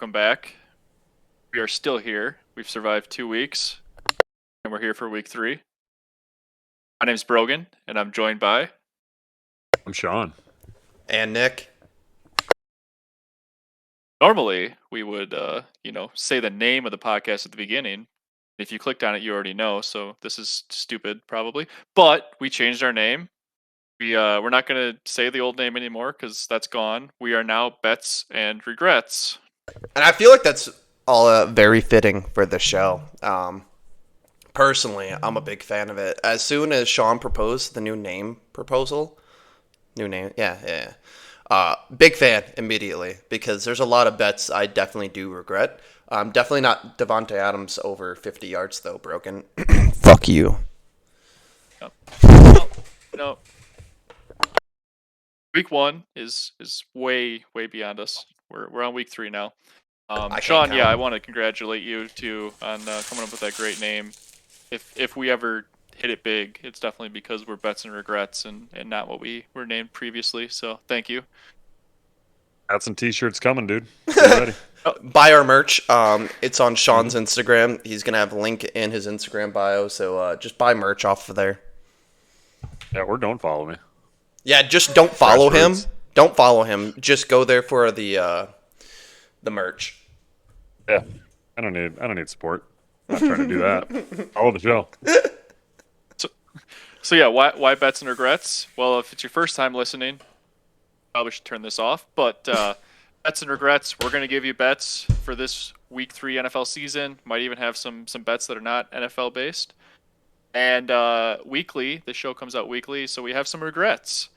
welcome back. We are still here. We've survived 2 weeks, and we're here for week 3. My name's Brogan, and I'm joined by... I'm Sean. And Nick. Normally, we would, say the name of the podcast at the beginning. If you clicked on it, you already know, so this is stupid, probably. But we changed our name. We're not going to say the old name anymore, because that's gone. We are now Bets and Regrets. And I feel like that's all very fitting for the show. Personally, I'm a big fan of it. As soon as Sean proposed the new name proposal, big fan immediately, because there's a lot of bets I definitely do regret. Definitely not Devontae Adams over 50 yards, though, Broken. Fuck you. No. Week 1 is way beyond us. We're on week 3 now. Sean, I want to congratulate you too on coming up with that great name. If we ever hit it big, it's definitely because we're Bets and Regrets and not what we were named previously. So thank you. Got some t-shirts coming, dude. Get ready. Buy our merch. It's on Sean's Instagram. He's gonna have a link in his Instagram bio. So just buy merch off of there. Yeah, or don't follow me. Yeah, just don't follow him. Don't follow him. Just go there for the merch. Yeah, I don't need support. I'm not trying to do that. Follow the show. So yeah, why Bets and Regrets? Well, if it's your first time listening, probably should turn this off. But Bets and Regrets, we're going to give you bets for this week 3 NFL season. Might even have some bets that are not NFL based. And weekly, the show comes out weekly, so we have some regrets.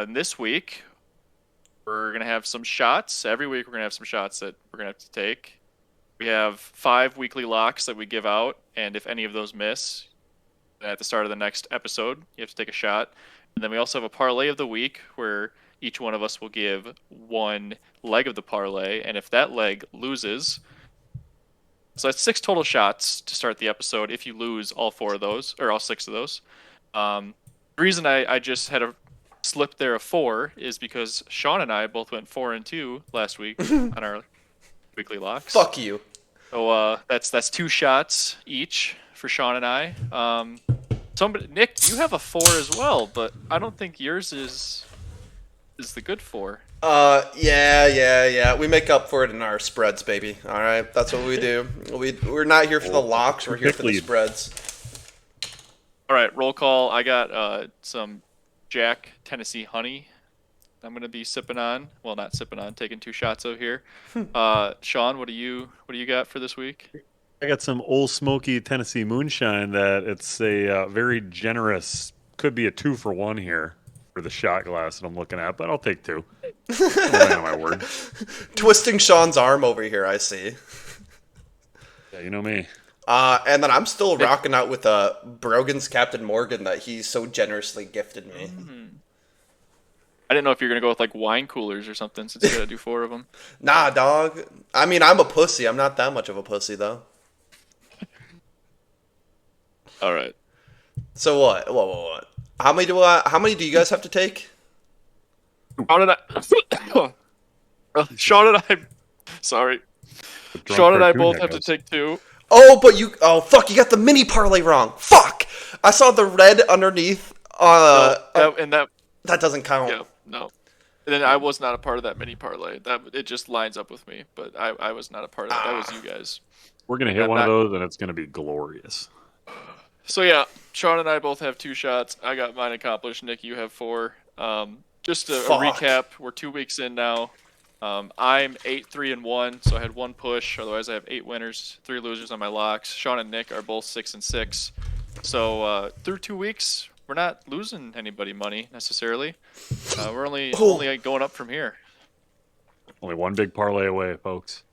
This week, we're going to have some shots. Every week, we're going to have some shots that we're going to have to take. We have 5 weekly locks that we give out, and if any of those miss, at the start of the next episode, you have to take a shot. And then we also have a parlay of the week, where each one of us will give one leg of the parlay, and if that leg loses... So that's 6 total shots to start the episode if you lose all 4 of those, or all 6 of those. The reason I just had a slip there of 4 is because Sean and I both went 4-2 last week on our weekly locks. Fuck you. So that's 2 shots each for Sean and I. Nick, you have a 4 as well, but I don't think yours is the good 4. Yeah. We make up for it in our spreads, baby. All right, that's what we do. We're not here for the locks. We're here for the spreads. All right, roll call. I got some Jack Tennessee honey. I'm gonna be sipping on. Well, not sipping on. Taking 2 shots out here. Sean, what do you got for this week? I got some Old Smoky Tennessee moonshine that it's a very generous, could be a 2-for-1 here for the shot glass that I'm looking at, but I'll take 2. I'm a man of my word. Twisting Sean's arm over here, I see. Yeah, you know me. And then I'm still rocking out with Brogan's Captain Morgan that he so generously gifted me. I didn't know if you're gonna go with like wine coolers or something, since you gotta do 4 of them. Nah, dog. I mean, I'm a pussy. I'm not that much of a pussy, though. All right. So what? What? How many do you guys have to take? Sean and I both have to take 2. Oh, but fuck, you got the mini parlay wrong. Fuck! I saw the red underneath. That doesn't count. Yeah, no. And then I was not a part of that mini parlay. It just lines up with me, but I was not a part of that. That was you guys. We're going to hit one of those, and it's going to be glorious. So yeah, Sean and I both have 2 shots. I got mine accomplished. Nick, you have 4. Just a recap. We're 2 weeks in now. I'm 8-3-1, so I had 1 push. Otherwise, I have 8 winners, 3 losers on my locks. Sean and Nick are both 6-6. So through 2 weeks, we're not losing anybody money necessarily. We're only going up from here. Only 1 big parlay away, folks.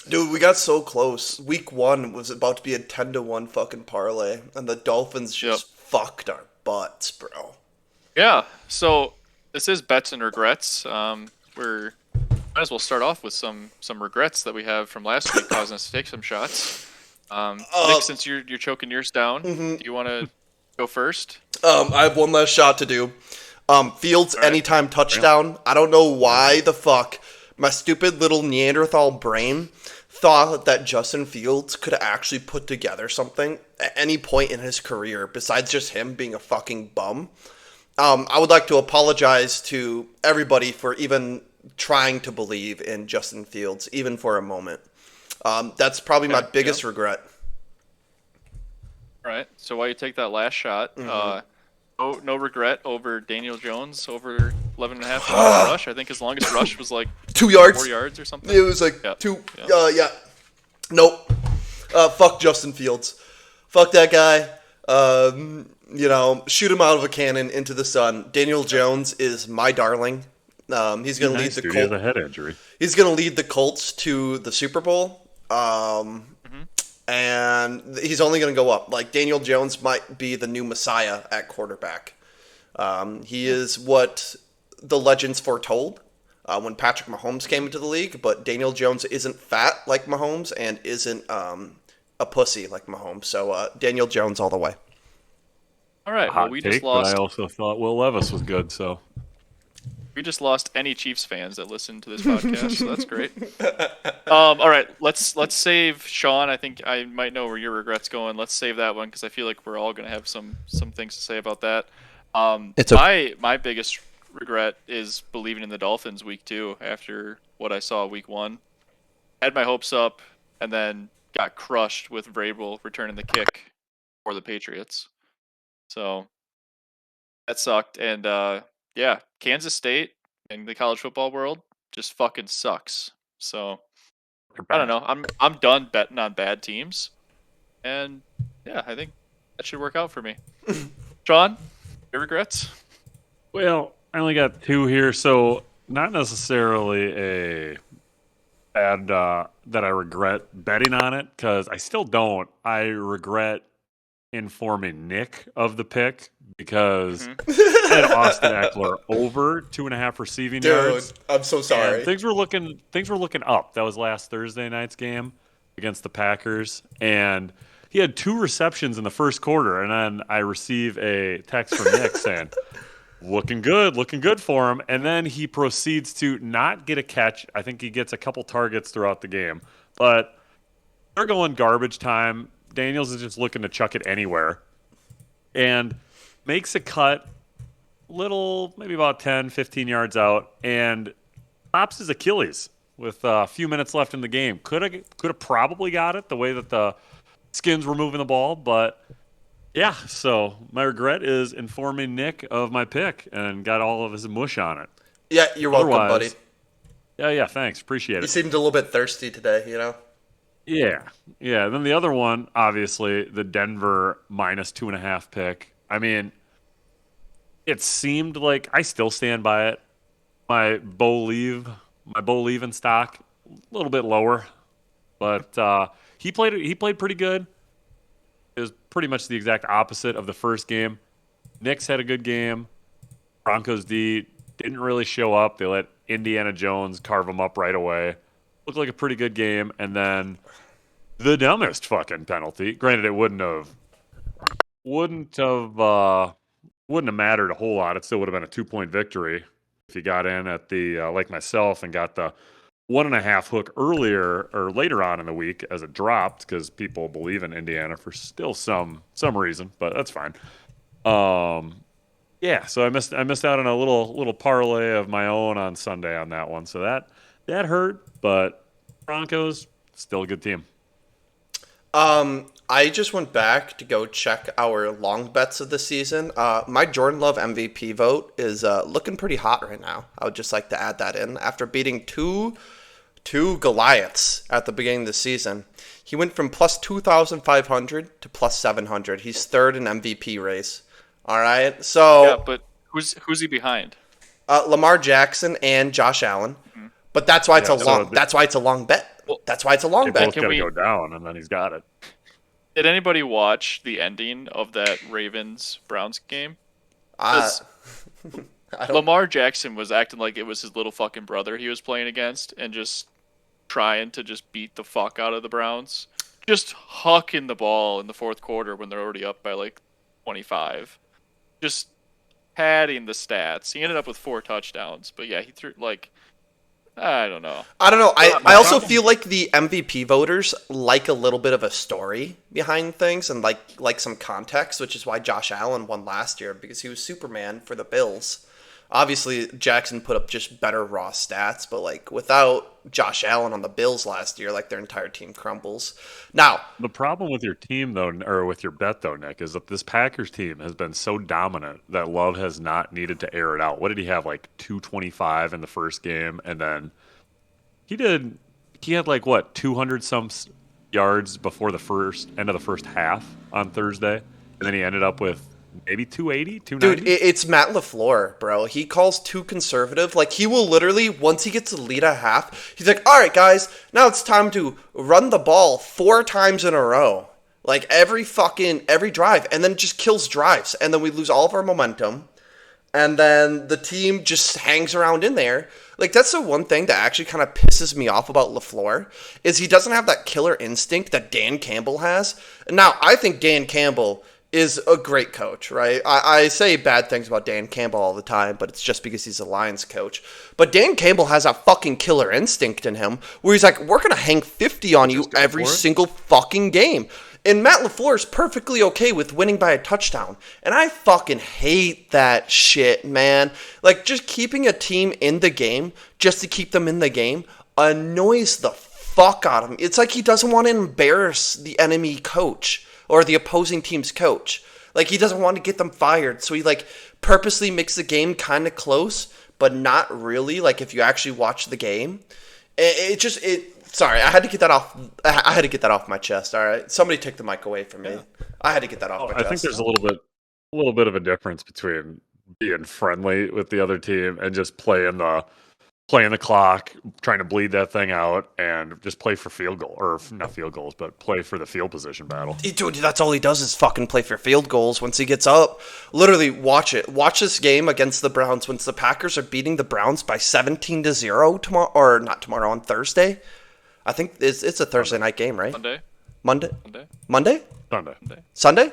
Dude, we got so close. Week 1 was about to be a 10-1 fucking parlay, and the Dolphins just fucked our butts, bro. Yeah, so this is Bets and Regrets. We're might as well start off with some regrets that we have from last week, causing us to take some shots. Nick, since you're choking yours down, do you want to go first? I have one last shot to do. Fields anytime touchdown. I don't know why the fuck My stupid little Neanderthal brain thought that Justin Fields could actually put together something at any point in his career besides just him being a fucking bum. I would like to apologize to everybody for even trying to believe in Justin Fields, even for a moment. That's probably my biggest regret. All right. So while you take that last shot, no regret over Daniel Jones over 11 and a half yards rush. I think his longest rush was like 2 yards. 4 yards or something. It was like Yep. 2. Yep. Yeah. Nope. Fuck Justin Fields. Fuck that guy. Shoot him out of a cannon into the sun. Daniel Jones is my darling. He's going to lead the He has a Colts. head injury. He's going to lead the Colts to the Super Bowl. And he's only going to go up. Like, Daniel Jones might be the new Messiah at quarterback. He is what the legends foretold when Patrick Mahomes came into the league, but Daniel Jones isn't fat like Mahomes and isn't a pussy like Mahomes. So Daniel Jones all the way. All right. Well, Hot we take, just but I lost. also thought Will Levis was good, so. We just lost any Chiefs fans that listen to this podcast, so that's great. All right, let's save Sean. I think I might know where your regret's going. Let's save that one because I feel like we're all gonna have some things to say about that. My biggest regret is believing in the Dolphins week 2 after what I saw week 1. Had my hopes up and then got crushed with Vrabel returning the kick for the Patriots. So that sucked. And yeah, Kansas State in the college football world just fucking sucks. So I don't know. I'm done betting on bad teams. And yeah, I think that should work out for me. Sean, your regrets? Well, I only got 2 here, so not necessarily a bad that I regret betting on it, because I still don't. I regret informing Nick of the pick because I had Austin Eckler over 2.5 receiving yards. I'm so And things were looking up. That was last Thursday night's game against the Packers, and he had 2 receptions in the first quarter, and then I receive a text from Nick saying, looking good for him. And then he proceeds to not get a catch. I think he gets a couple targets throughout the game, but they're going garbage time. Daniels is just looking to chuck it anywhere and makes a cut maybe about 10, 15 yards out, and pops his Achilles with a few minutes left in the game. Could have probably got it the way that the Skins were moving the ball, but yeah, so my regret is informing Nick of my pick and got all of his mush on it. Yeah, you're welcome, buddy. Yeah, thanks. Appreciate it. You seemed a little bit thirsty today, you know? Yeah. Then the other one, obviously, the Denver -2.5 pick. I mean, it seemed like I still stand by it. My Bo Leave stock a little bit lower, but he played pretty good. It was pretty much the exact opposite of the first game. Knicks had a good game. Broncos D didn't really show up. They let Indiana Jones carve them up right away. Looked like a pretty good game, and then the dumbest fucking penalty. Granted, it wouldn't have mattered a whole lot. It still would have been a 2-point victory if you got in at the like myself and got the 1.5 hook earlier or later on in the week as it dropped because people believe in Indiana for still some reason, but that's fine. Yeah, so I missed out on a little parlay of my own on Sunday on that one. So that hurt, but Broncos still a good team. I just went back to go check our long bets of the season. My Jordan Love MVP vote is looking pretty hot right now. I would just like to add that in. After beating two Goliaths at the beginning of the season, he went from plus 2,500 to plus 700. He's third in MVP race. All right, so Yeah, but who's he behind? Lamar Jackson and Josh Allen. But that's why it's that's why it's a long bet. That's why it's a long They bet. both got to go down, and then he's got it. Did anybody watch the ending of that Ravens-Browns game? I don't. Lamar Jackson was acting like it was his little fucking brother he was playing against and just trying to just beat the fuck out of the Browns. Just hucking the ball in the fourth quarter when they're already up by like 25. Just padding the stats. He ended up with 4 touchdowns. But yeah, he threw like I don't know. I don't know. I my also problem- feel like the MVP voters like a little bit of a story behind things and like some context, which is why Josh Allen won last year because he was Superman for the Bills. Obviously, Jackson put up just better raw stats, but like without Josh Allen on the Bills last year, like their entire team crumbles. Now, The problem with your team, though, or with your bet, though, Nick, is that this Packers team has been so dominant that Love has not needed to air it out. What did he have, like 225 in the first game? And then he had like, what, 200 some yards before the end of the first half on Thursday. And then he ended up with maybe 280, 290. dude, it's Matt LaFleur, bro. He calls too conservative. Like, he will literally, once he gets the lead at half, he's like, all right, guys, now it's time to run the ball 4 times in a row. Like, every drive. And then just kills drives. And then we lose all of our momentum. And then the team just hangs around in there. Like, that's the one thing that actually kind of pisses me off about LaFleur, is he doesn't have that killer instinct that Dan Campbell has. Now, I think Dan Campbell is a great coach, right? I say bad things about Dan Campbell all the time, but it's just because he's a Lions coach. But Dan Campbell has a fucking killer instinct in him where he's like, we're going to hang 50 on you every single fucking game. And Matt LaFleur is perfectly okay with winning by a touchdown. And I fucking hate that shit, man. Like, just keeping a team in the game just to keep them in the game annoys the fuck out of him. It's like he doesn't want to embarrass the enemy coach or the opposing team's coach. Like, he doesn't want to get them fired. So he, like, purposely makes the game kind of close, but not really. Like, if you actually watch the game. Sorry, I had to get that off. I had to get that off my chest. All right, somebody take the mic away from me. Yeah. I had to get that off my chest. I think there's a little bit of a difference between being friendly with the other team and just playing the clock, trying to bleed that thing out, and just play for field goal, or not field goals, but play for the field position battle. Dude, that's all he does is fucking play for field goals once he gets up. Literally, watch it. Watch this game against the Browns once the Packers are beating the Browns by 17-0 tomorrow, or not tomorrow, on Thursday. I think it's a Thursday night game, right? Monday? Sunday.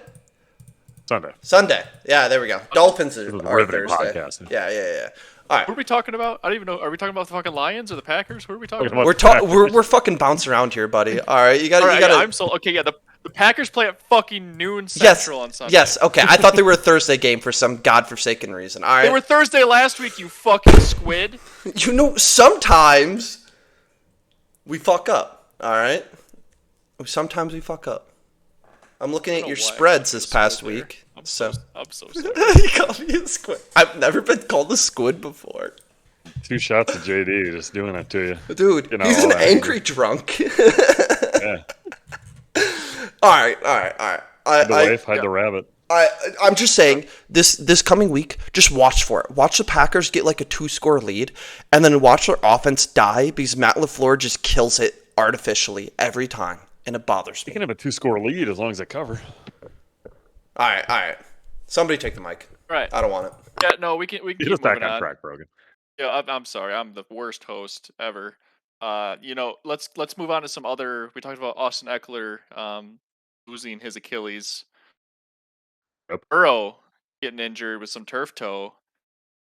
Yeah, there we go. Dolphins are riveting Thursday. podcast. Yeah. All right. What are we talking about? I don't even know. Are we talking about the fucking Lions or the Packers? What are we talking about? We're fucking bouncing around here, buddy. All right, you got All right, to. yeah, I'm so okay. Yeah, the Packers play at fucking noon Central on Sunday. Yes. Okay. I thought they were a Thursday game for some godforsaken reason. All right. They were Thursday last week. You fucking squid. You know, sometimes we fuck up. All right. Sometimes we fuck up. I'm looking at your spreads this past week. I'm so sorry. You called me a squid. I've never been called a squid before. 2 shots of JD just doing that to you. Dude, You know, he's an all that angry drunk. Yeah. All right. The wife, hide the rabbit. I'm just saying, this coming week, just watch for it. Watch the Packers get like a 2-score lead, and then watch their offense die because Matt LaFleur just kills it artificially every time, and it bothers You me. can have a 2-score lead as long as they cover. All right. Somebody take the mic. Right. I don't want it. Yeah, no, we can Get keep us back moving on on. track, Brogan. Yeah, I'm sorry. I'm the worst host ever. Let's move on to some other. We talked about Austin Eckler losing his Achilles. Yep. Burrow getting injured with some turf toe,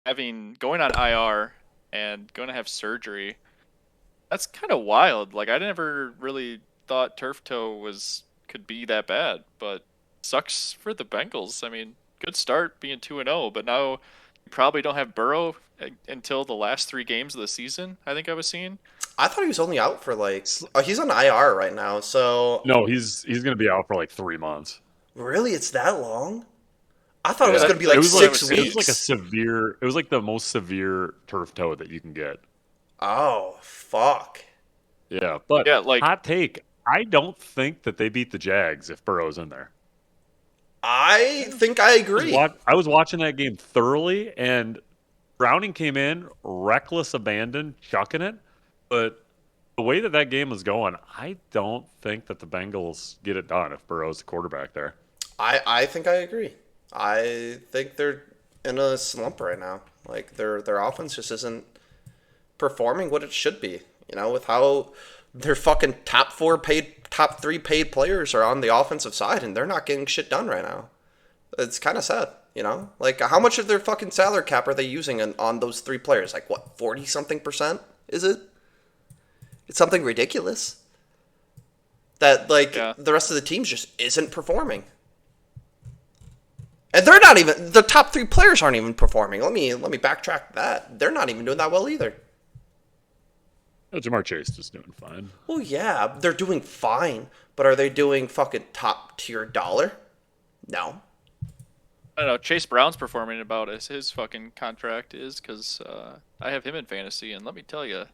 going on IR and going to have surgery. That's kind of wild. Like, I never really thought turf toe could be that bad, but sucks for the Bengals. I mean, good start being 2-0, but now you probably don't have Burrow until the last 3 games of the season. I think I was seeing. I thought he was only out for he's on IR right now. So No, he's going to be out for like 3 months. really, it's that long? I thought it was going to be like It was 6 It weeks. was like a severe. It was like the most severe turf toe that you can get. Oh fuck! Yeah, but Yeah, like- hot take. I don't think that they beat the Jags if Burrow's in there. I think I agree. I was watching that game thoroughly, and Browning came in, reckless abandon, chucking it. But the way that game was going, I don't think that the Bengals get it done if Burrow's the quarterback there. I think I agree. I think they're in a slump right now. Like their offense just isn't performing what it should be. You know, with how their fucking top 3 paid players are on the offensive side, and they're not getting shit done right now. It's kind of sad. You know, like how much of their fucking salary cap are they using on those 3 players? Like what, 40-something%? is it? It's something ridiculous that like Yeah. the rest of the teams just isn't performing. And they're not even the top 3 players aren't even performing. Let me backtrack that. They're not even doing that well either. Jamar Chase is doing fine. Well, yeah, they're doing fine, but are they doing fucking top tier dollar? No. I don't know. Chase Brown's performing about as his fucking contract is because I have him in fantasy, and let me tell you,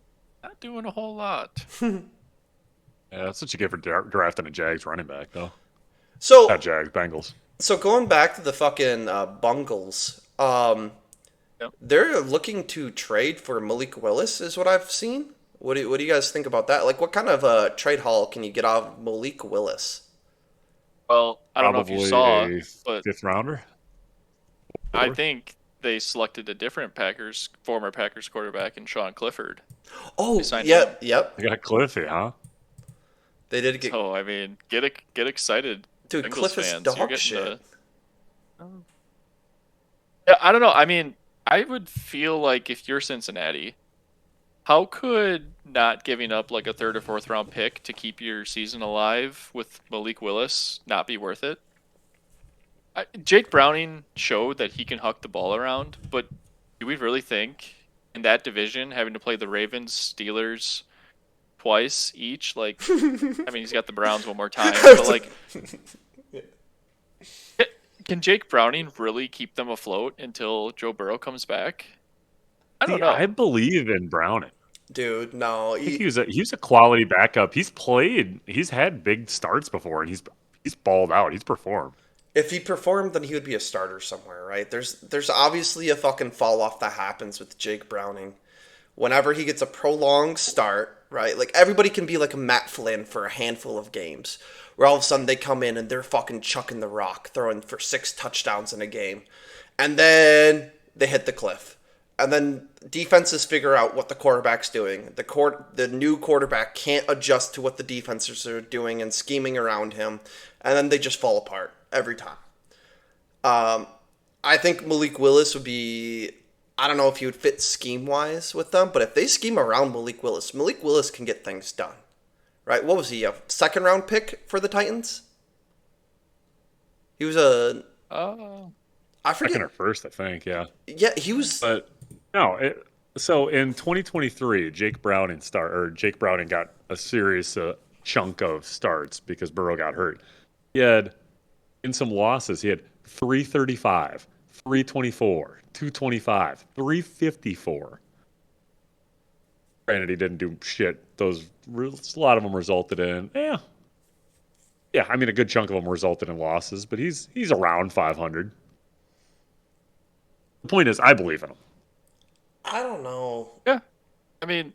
not doing a whole lot. Yeah, that's what you get for drafting a Jags running back, though. So Not Jags, Bengals. so going back to the fucking Bungles, Yep. they're looking to trade for Malik Willis, is what I've seen. What do you guys think about that? Like, what kind of trade haul can you get out of Malik Willis? Well, I don't know if Probably you saw, a but 5th rounder. I think they selected a different former Packers quarterback in Sean Clifford. Oh, They signed yep, yep. They got Cliffy, huh? They did get So I mean, get excited, dude. Bengals Cliff is fans. You're dog getting shit. Yeah, I don't know. I mean, I would feel like if you're Cincinnati, how could not giving up like a 3rd or 4th round pick to keep your season alive with Malik Willis not be worth it? Jake Browning showed that he can huck the ball around, but do we really think in that division having to play the Ravens, Steelers twice each? Like, I mean, he's got the Browns one more time, but like, can Jake Browning really keep them afloat until Joe Burrow comes back? I don't See, know. I believe in Browning. Dude, no. I think he's a quality backup. He's had big starts before, and he's balled out. He's performed. If he performed, then he would be a starter somewhere, right? There's obviously a fucking fall off that happens with Jake Browning. Whenever he gets a prolonged start, right? Like everybody can be like a Matt Flynn for a handful of games, where all of a sudden they come in and they're fucking chucking the rock, throwing for 6 touchdowns in a game, and then they hit the cliff, and then defenses figure out what the quarterback's doing. The new quarterback can't adjust to what the defenses are doing and scheming around him, and then they just fall apart every time. I think Malik Willis would be. I don't know if he would fit scheme wise with them, but if they scheme around Malik Willis can get things done. Right? What was he, a 2nd round pick for the Titans? He was a. I forget. 2nd or 1st, I think. Yeah, Yeah, he was. but no. So in 2023, Jake Browning got a serious chunk of starts because Burrow got hurt. He had in some losses. He had 335, 324, 225, 354. Granted, he didn't do shit. A lot of them resulted in, yeah. I mean, a good chunk of them resulted in losses, but he's around 500. The point is, I believe in him. I don't know. Yeah, I mean,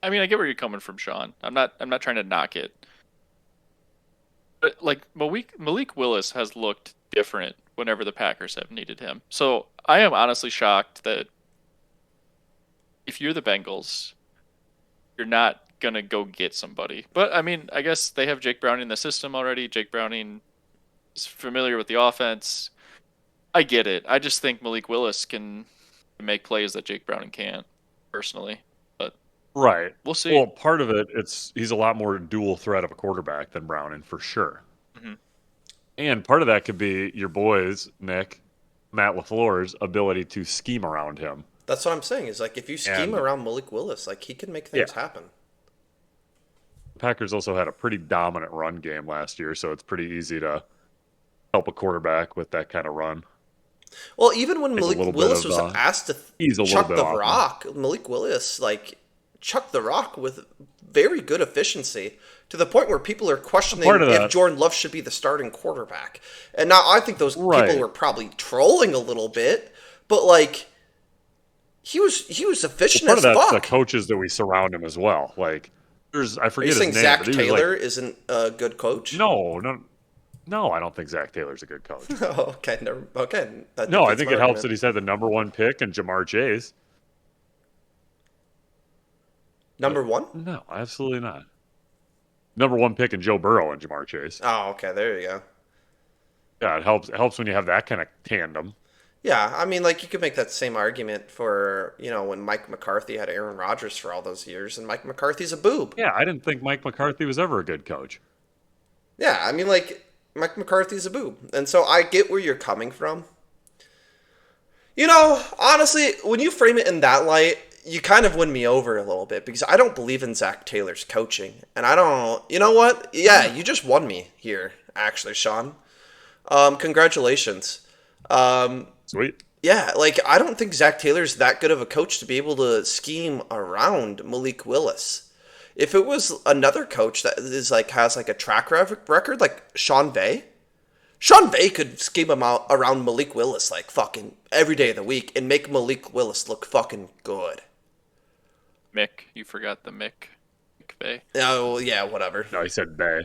I get where you're coming from, Sean. I'm not trying to knock it, but like Malik Willis has looked different whenever the Packers have needed him. So I am honestly shocked that if you're the Bengals, you're not gonna go get somebody. But I mean, I guess they have Jake Browning in the system already. Jake Browning is familiar with the offense. I get it. I just think Malik Willis can make plays that Jake Browning can't, personally. But Right. we'll see. Well, part of it, he's a lot more dual threat of a quarterback than Browning, for sure. Mm-hmm. And part of that could be your boys, Matt LaFleur's ability to scheme around him. That's what I'm saying. Is like if you scheme around Malik Willis, like he can make things happen. The Packers also had a pretty dominant run game last year, so it's pretty easy to help a quarterback with that kind of run. Well, even when Take a Malik little Willis bit was of, asked to ease a little chuck bit the off him. rock, Malik Willis like chucked the rock with very good efficiency to the point where people are questioning Part of if that- Jordan Love should be the starting quarterback. And now I think those Right. people were probably trolling a little bit, but like he was efficient Part as of that's fuck. the coaches that we surround him as well. Like, I Are you forget his saying name. Zach but he was Taylor like, isn't a good coach? No, I don't think Zach Taylor's a good coach. Oh, okay, okay. That No, I defeats think my it helps that argument. he's had the number 1 pick and Jamar Chase. Number one. No, absolutely not. Number 1 pick and Joe Burrow and Jamar Chase. Oh, okay. There you go. Yeah, it helps when you have that kind of tandem. Yeah, I mean, like, you could make that same argument for, when Mike McCarthy had Aaron Rodgers for all those years, and Mike McCarthy's a boob. Yeah, I didn't think Mike McCarthy was ever a good coach. Yeah, I mean, like, Mike McCarthy's a boob. And so I get where you're coming from. Honestly, when you frame it in that light, you kind of win me over a little bit because I don't believe in Zach Taylor's coaching. And I don't, you know what? Yeah, you just won me here, actually, Sean. Congratulations. Sweet. Yeah, like, I don't think Zach Taylor's that good of a coach to be able to scheme around Malik Willis. If it was another coach that has a track record, like Sean Vay could scheme him out around Malik Willis like fucking every day of the week and make Malik Willis look fucking good. Mick, you forgot the Mick McVay. Oh, yeah, whatever. No, he said Bay.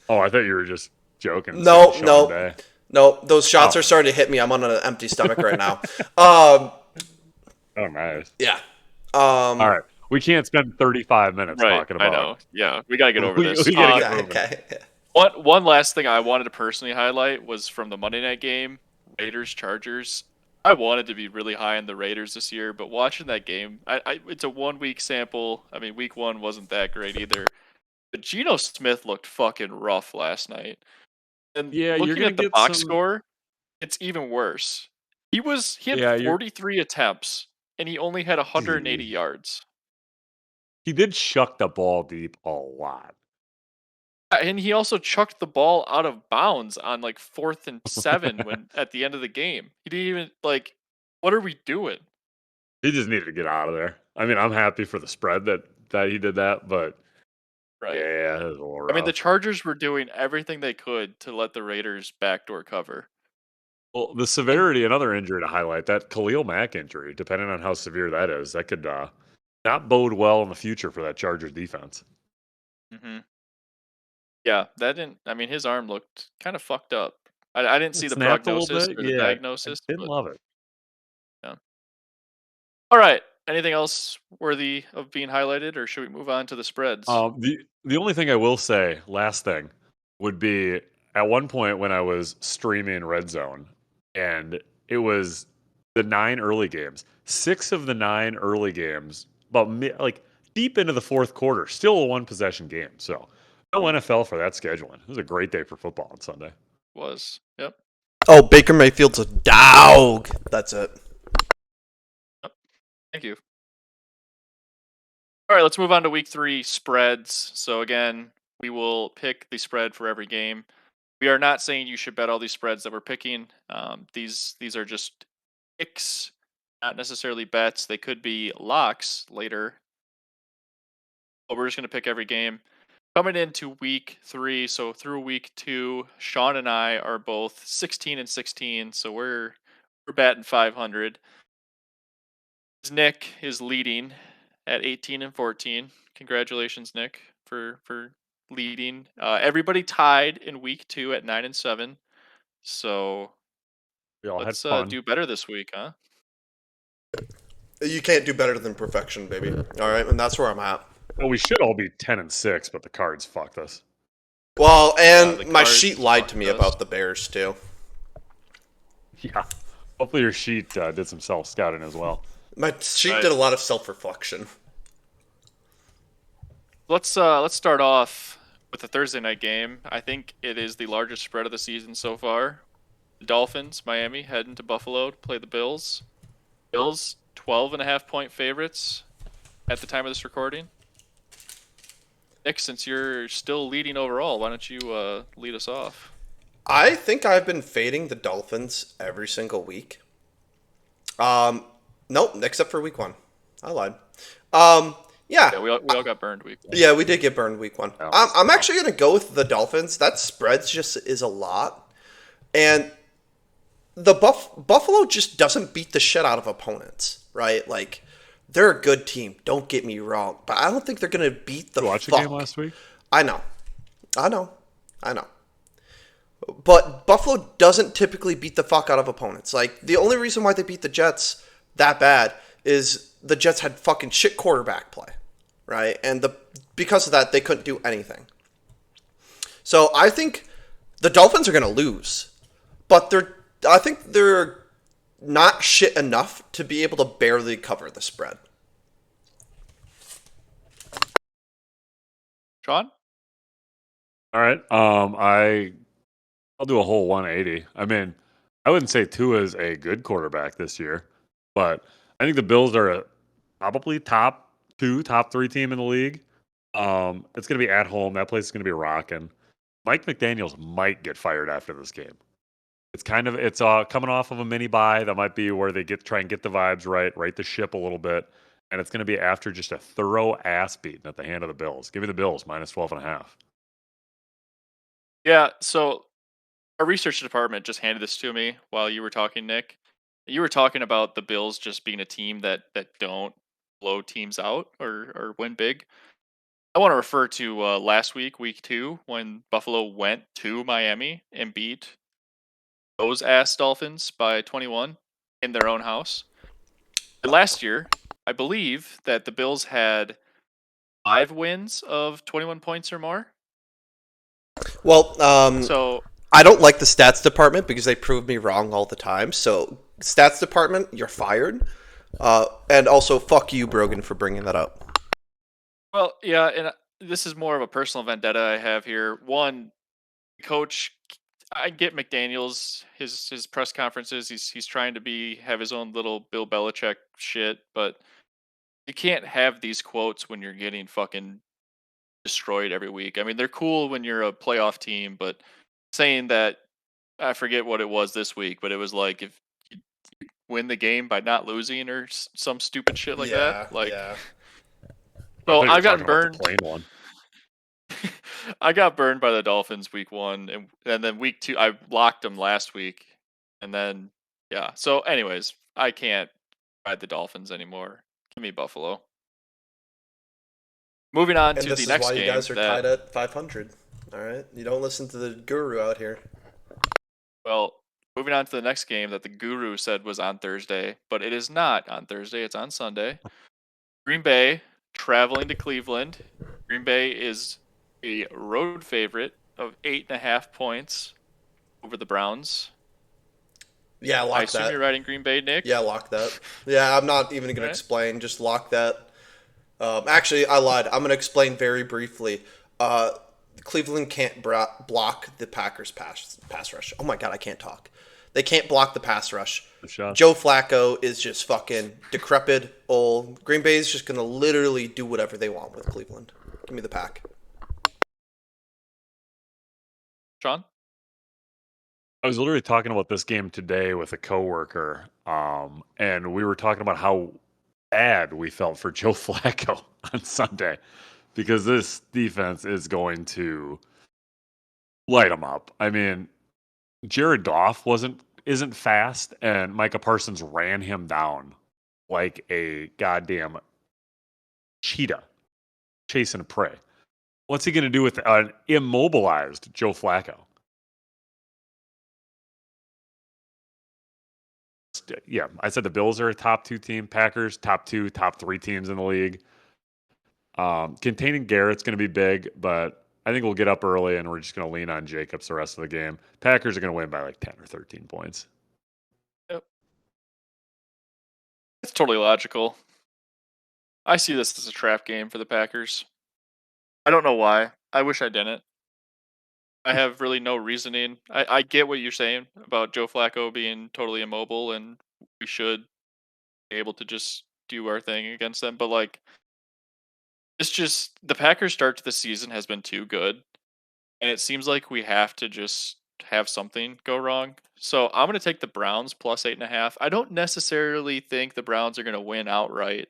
Oh, I thought you were just joking. No, saying Sean no. Bay. No, those shots are starting to hit me. I'm on an empty stomach right now. Oh, nice. Yeah. All right. We can't spend 35 minutes Right, talking about I know. Yeah, we gotta get over this. we gotta get Yeah, moving. okay. One last thing I wanted to personally highlight was from the Monday night game, Raiders-Chargers. I wanted to be really high on the Raiders this year, but watching that game, it's a 1 week sample. I mean, week 1 wasn't that great either. But Geno Smith looked fucking rough last night. And Yeah, you're looking gonna at the get box some- score, it's even worse. He had Yeah, you're- 43 attempts, and he only had 180 yards. He did shuck the ball deep a lot. And he also chucked the ball out of bounds on like 4th and 7 when at the end of the game. He didn't even what are we doing? He just needed to get out of there. I mean, I'm happy for the spread that he did that, but Right. yeah, it was a little rough. I mean, the Chargers were doing everything they could to let the Raiders backdoor cover. Well, the severity, another injury to highlight, that Khalil Mack injury, depending on how severe that is, that could not bode well in the future for that Chargers defense. Mm-hmm. Yeah, that didn't. I mean, his arm looked kind of fucked up. I didn't see the Snapped a little prognosis bit, or the yeah, diagnosis. I didn't But, love it. all right. Anything else worthy of being highlighted, or should we move on to the spreads? The only thing I will say, last thing, would be at one point when I was streaming Red Zone, and it was the 9 early games. 6 of the 9 early games, deep into the fourth quarter, still a 1-possession game. So no NFL for that scheduling. It was a great day for football on Sunday. Was yep. Oh, Baker Mayfield's a dog. That's it. Thank you. All right, let's move on to week 3 spreads. So again, we will pick the spread for every game. We are not saying you should bet all these spreads that we're picking. These are just picks, not necessarily bets. They could be locks later, but we're just going to pick every game. Coming into week 3, so through week 2, Sean and I are both 16-16, so we're batting 500. Nick is leading at 18-14. Congratulations, Nick, for leading. Everybody tied in week 2 at 9-7. So We all let's had fun. do better this week, huh? You can't do better than perfection, baby. All right, and that's where I'm at. Well, we should all be 10-6, but the cards fucked us. Well, and the my cards sheet lied to me fucked us. about the Bears too. Yeah. Hopefully your sheet did some self-scouting as well. My sheet Right. did a lot of self-reflection. Let's start off with the Thursday night game. I think it is the largest spread of the season so far. The Dolphins, Miami, heading to Buffalo to play the Bills. Bills, 12.5-point favorites at the time of this recording. Nick, since you're still leading overall, why don't you lead us off? I think I've been fading the Dolphins every single week. Nope, except for week 1. I lied. Yeah, we all got burned week 1. Yeah, we did get burned week 1. Oh. I'm actually going to go with the Dolphins. That spreads just is a lot. And the Buffalo just doesn't beat the shit out of opponents, right? Like, they're a good team, don't get me wrong. But I don't think they're going to beat the Did you watch the fuck. game last week? I know. But Buffalo doesn't typically beat the fuck out of opponents. Like, the only reason why they beat the Jets that bad is the Jets had fucking shit quarterback play, right? And because of that, they couldn't do anything. So I think the Dolphins are going to lose, but I think they're not shit enough to be able to barely cover the spread. Sean? All right. I'll do a whole 180. I mean, I wouldn't say Tua is a good quarterback this year, but I think the Bills are a probably top two, top three team in the league. It's going to be at home. That place is going to be rocking. Mike McDaniels might get fired after this game. It's coming off of a mini bye. That might be where they try and get the vibes right the ship a little bit, and it's going to be after just a thorough ass beating at the hand of the Bills. Give me the Bills minus 12.5. Yeah, so our research department just handed this to me while you were talking, Nick. You were talking about the Bills just being a team that don't blow teams out or win big. I want to refer to last week, week 2, when Buffalo went to Miami and beat those ass Dolphins by 21 in their own house. And last year, I believe that the Bills had 5 wins of 21 points or more. Well, So I don't like the stats department because they prove me wrong all the time. So, stats department, you're fired. And also, fuck you, Brogan, for bringing that up. well, yeah, and this is more of a personal vendetta I have here. One, coach, I get McDaniel's his press conferences. He's trying to have his own little Bill Belichick shit, but you can't have these quotes when you're getting fucking destroyed every week. I mean, they're cool when you're a playoff team, but saying that, I forget what it was this week, but it was like if you win the game by not losing or some stupid shit like that. Yeah, Like, yeah. I so thought you were I've gotten talking about the burned. plain one. I got burned by the Dolphins week 1, and then week 2 I locked them last week, and then yeah. So, anyways, I can't ride the Dolphins anymore. Give me Buffalo. Moving on And to this the is next why you game guys are that, tied at 500. All right? You don't listen to the guru out here. well, moving on to the next game that the Guru said was on Thursday, but it is not on Thursday. It's on Sunday. Green Bay traveling to Cleveland. Green Bay is a road favorite of 8.5 points over the Browns. Yeah, I lock assume you're that. riding Green Bay, Nick. Yeah, lock that. Yeah, I'm not even going to Right? explain. Just lock that. Actually, I lied. I'm going to explain very briefly. Uh, Cleveland can't block the Packers pass rush. Oh my god, I can't talk. They can't block the pass rush. Good shot. Joe Flacco is just fucking decrepit, old. Green Bay is just going to literally do whatever they want with Cleveland. Give me the pack. Sean? I was literally talking about this game today with a coworker, and we were talking about how bad we felt for Joe Flacco on Sunday because this defense is going to light him up. I mean, Jared Goff isn't fast, and Micah Parsons ran him down like a goddamn cheetah chasing prey. What's he going to do with an immobilized Joe Flacco? Yeah, I said the Bills are a top 2 team. Packers, top 2, top 3 teams in the league. Containing Garrett's going to be big, but I think we'll get up early and we're just going to lean on Jacobs the rest of the game. Packers are going to win by like 10 or 13 points. Yep. It's totally logical. I see this as a trap game for the Packers. I don't know why. I wish I didn't. I have really no reasoning. I get what you're saying about Joe Flacco being totally immobile and we should be able to just do our thing against them. But like, it's just the Packers' start to the season has been too good. And it seems like we have to just have something go wrong. So I'm going to take the Browns plus 8.5. I don't necessarily think the Browns are going to win outright.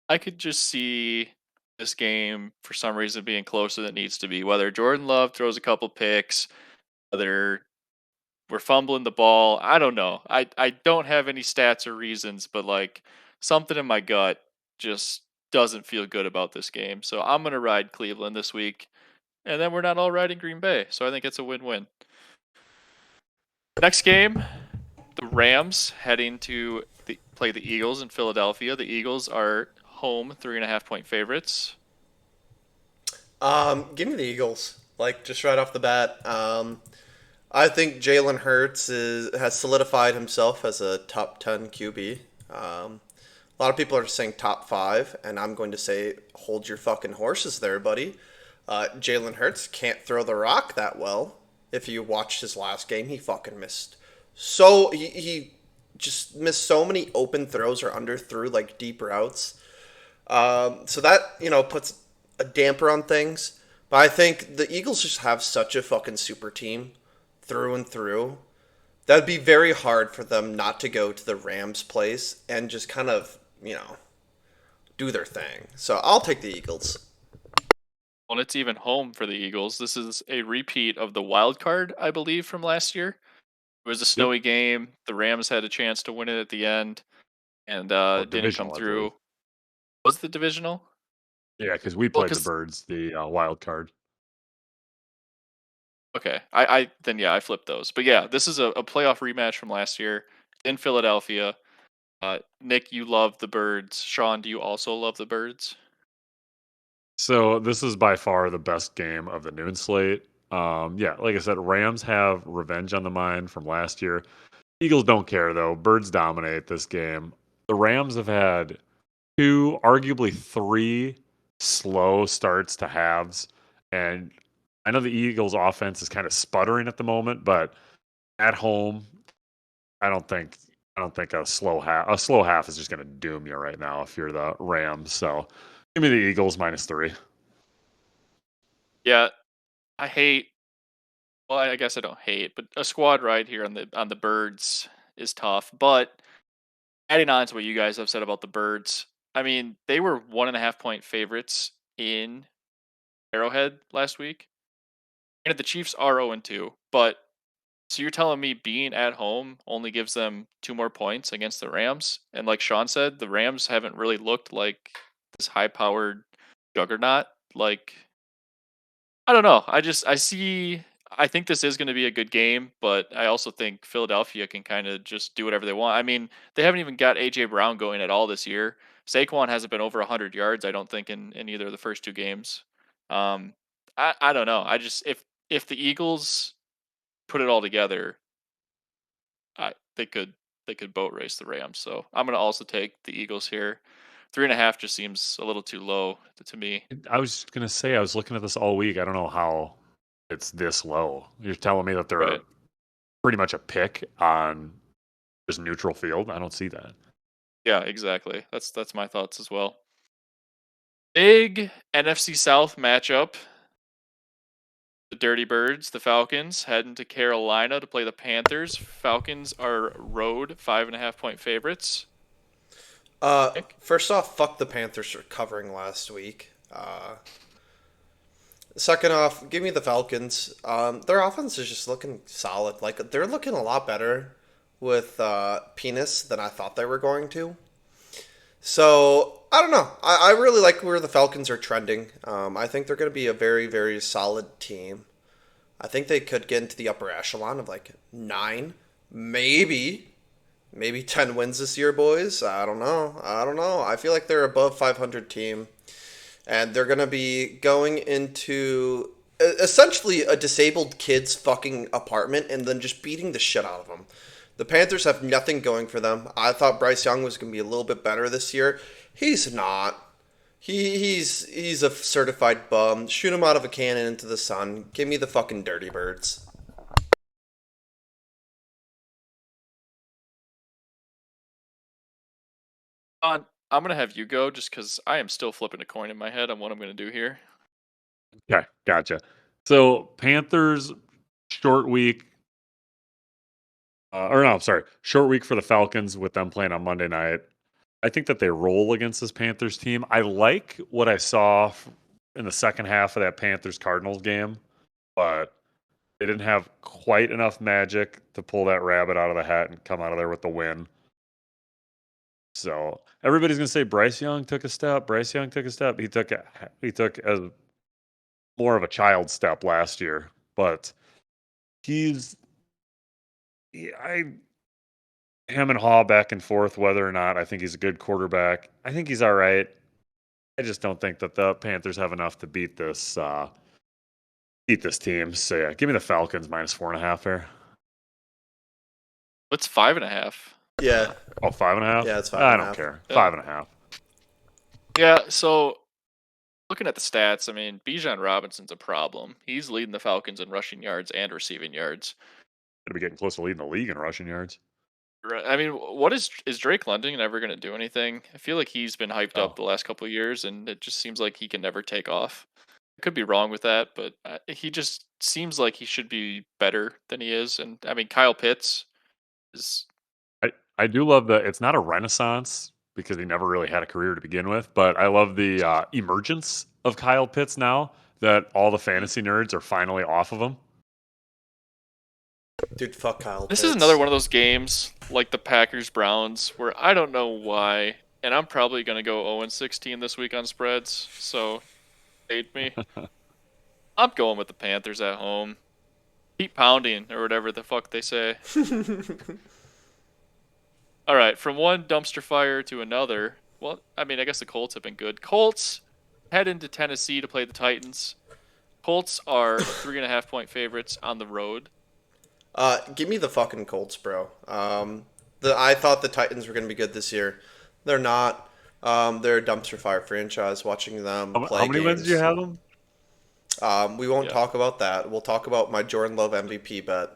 I could just see this game for some reason being closer than it needs to be. Whether Jordan Love throws a couple picks, whether we're fumbling the ball, I don't know. I don't have any stats or reasons, but like something in my gut just doesn't feel good about this game. So I'm gonna ride Cleveland this week, and then we're not all riding Green Bay. So I think it's a win-win. Next game, the Rams heading to play the Eagles in Philadelphia. The Eagles are home 3.5 point favorites. Give me the Eagles. Like, just right off the bat. I think Jalen Hurts has solidified himself as a top 10 QB. A lot of people are saying top five, and I'm going to say hold your fucking horses there, buddy. Jalen Hurts can't throw the rock that well. If you watched his last game, he fucking missed. He just missed so many open throws or underthrew like deep routes. So that puts a damper on things. But I think the Eagles just have such a fucking super team through and through. That'd be very hard for them not to go to the Rams' place and just kind of do their thing. So I'll take the Eagles. Well, it's even home for the Eagles. This is a repeat of the wild card, I believe, from last year. It was a Yep. snowy game. The Rams had a chance to win it at the end, and Or didn't come divisional, I believe. through. Was the divisional? Yeah, because we Well, played the because Birds, the wild card. okay, I then yeah, I flipped those. But yeah, this is a playoff rematch from last year in Philadelphia. Nick, you love the Birds. Sean, do you also love the Birds? So this is by far the best game of the noon slate. Yeah, like I said, Rams have revenge on the mind from last year. Eagles don't care though. Birds dominate this game. The Rams have had two, arguably three slow starts to halves, and I know the Eagles' offense is kind of sputtering at the moment, but at home, I don't think I don't think a slow half is just going to doom you right now if you're the Rams. So give me the Eagles -3. Yeah, I hate. Well, I guess I don't hate, but a squad ride here on the Birds is tough. But adding on to what you guys have said about the Birds, I mean, they were 1.5 point favorites in Arrowhead last week. And the Chiefs are 0-2, but so you're telling me being at home only gives them 2 more points against the Rams? And like Sean said, the Rams haven't really looked like this high-powered juggernaut. Like I don't know. I think this is going to be a good game, but I also think Philadelphia can kind of just do whatever they want. I mean, they haven't even got AJ Brown going at all this year. Saquon hasn't been over 100 yards, I don't think, in either of the first two games. Um, I don't know. I just if the Eagles put it all together, I they could boat race the Rams. So I'm gonna also take the Eagles here. 3.5 just seems a little too low to me. I was gonna say I was looking at this all week. I don't know how it's this low. You're telling me that they're Right? pretty much a pick on just neutral field. I don't see that. Yeah, exactly. That's my thoughts as well. Big NFC South matchup. The Dirty Birds, the Falcons, heading to Carolina to play the Panthers. Falcons are road 5.5 point favorites. Nick? First off, fuck the Panthers for covering last week. Second off, give me the Falcons. Their offense is just looking solid. Like they're looking a lot better with Penis than I thought they were going to. So I don't know. I really like where the Falcons are trending. I think they're going to be a very very solid team. I think they could get into the upper echelon of like 9, maybe 10 wins this year, boys. I don't know. I don't know. I feel like they're above 500 team, and they're gonna be going into essentially a disabled kid's fucking apartment and then just beating the shit out of them. The Panthers have nothing going for them. I thought Bryce Young was gonna be a little bit better this year. He's not. He's a certified bum. Shoot him out of a cannon into the sun. Give me the fucking dirty birds. I'm gonna have you go just because I am still flipping a coin in my head on what I'm gonna do here. Okay, gotcha. So Panthers short week, or no, sorry, short week for the Falcons with them playing on Monday night. I think that they roll against this Panthers team. I like what I saw in the second half of that Panthers Cardinals game, but they didn't have quite enough magic to pull that rabbit out of the hat and come out of there with the win. So everybody's gonna say Bryce Young took a step. Bryce Young took a step. He took a more of a child step last year, but he's I him and Haw back and forth whether or not I think he's a good quarterback. I think he's all right. I just don't think that the Panthers have enough to beat this Beat this team. So yeah, give me the Falcons minus 4.5 here. What's 5.5? Yeah, Oh, 5.5? yeah, it's five I and a don't half. care. Yeah. 5.5. Yeah. So looking at the stats, I mean, Bijan Robinson's a problem. He's leading the Falcons in rushing yards and receiving yards. Gonna be getting close to leading the league in rushing yards. Right. I mean, what is Drake London ever going to do anything? I feel like he's been hyped up Oh, the last couple of years, and it just seems like he can never take off. I could be wrong with that, but he just seems like he should be better than he is. And I mean, Kyle Pitts is I do love that it's not a renaissance because he never really had a career to begin with, but I love the emergence of Kyle Pitts now that all the mm. fantasy nerds are finally off of him. Dude, fuck Kyle This Pitts. is another one of those games like the Packers Browns where I don't know why, and I'm probably going to go 0-16 this week on spreads. So hate me. I'm going with the Panthers at home. Keep pounding or whatever the fuck they say. All right, from one dumpster fire to another. Well, I mean, I guess the Colts have been good. Colts head into Tennessee to play the Titans. Colts are 3.5 point favorites on the road. Give me the fucking Colts, bro. I thought the Titans were going to be good this year. They're not. They're a dumpster fire franchise. Watching them How play many wins do you games. have them? We won't Yeah. talk about that. We'll talk about my Jordan Love MVP bet.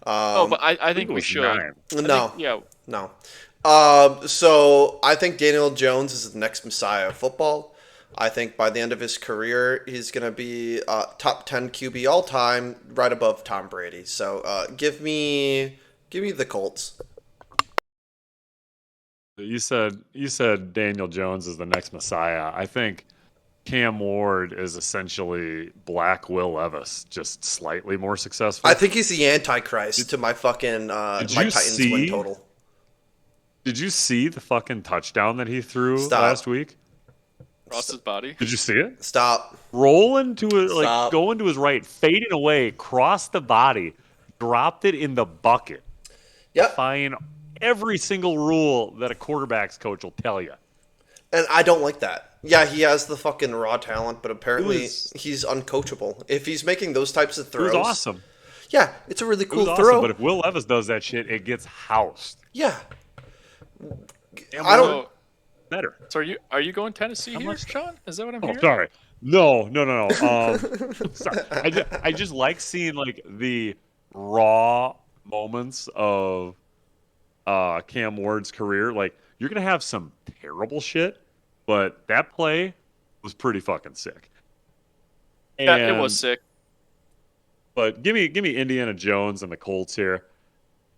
Oh, but I I think think it we was should. 9. I No, think, yeah. no. So I think Daniel Jones is the next messiah of football. I think by the end of his career, he's going to be top 10 QB all time, right above Tom Brady. So give me the Colts. You said Daniel Jones is the next Messiah. I think Cam Ward is essentially Black Will Levis, just slightly more I successful. think he's the Antichrist to my fucking Did my you Titans win see? total. Did you see the fucking touchdown that he threw last Stop. week? Ross's body. Did you see it? Stop. Rolling to it, like Stop. going to his right, fading away, crossed the body, dropped it in the bucket, Yep. defying every single rule that a quarterback's coach will tell you. And I don't like that. Yeah, he has the fucking raw talent, but It apparently was he's uncoachable. If he's making those types of it was throws, awesome. yeah, it's a really It was cool awesome. throw. But if Will Levis does that shit, it gets housed. Yeah. And I don't. So, better. so are you going Tennessee How here, much? Sean? Is that what I'm Oh, hearing? sorry. No. Sorry. I just like seeing like the raw moments of Cam Ward's career. Like you're gonna have some terrible shit, but that play was pretty fucking sick. Yeah, it was And sick. but give me Indiana Jones and the Colts here.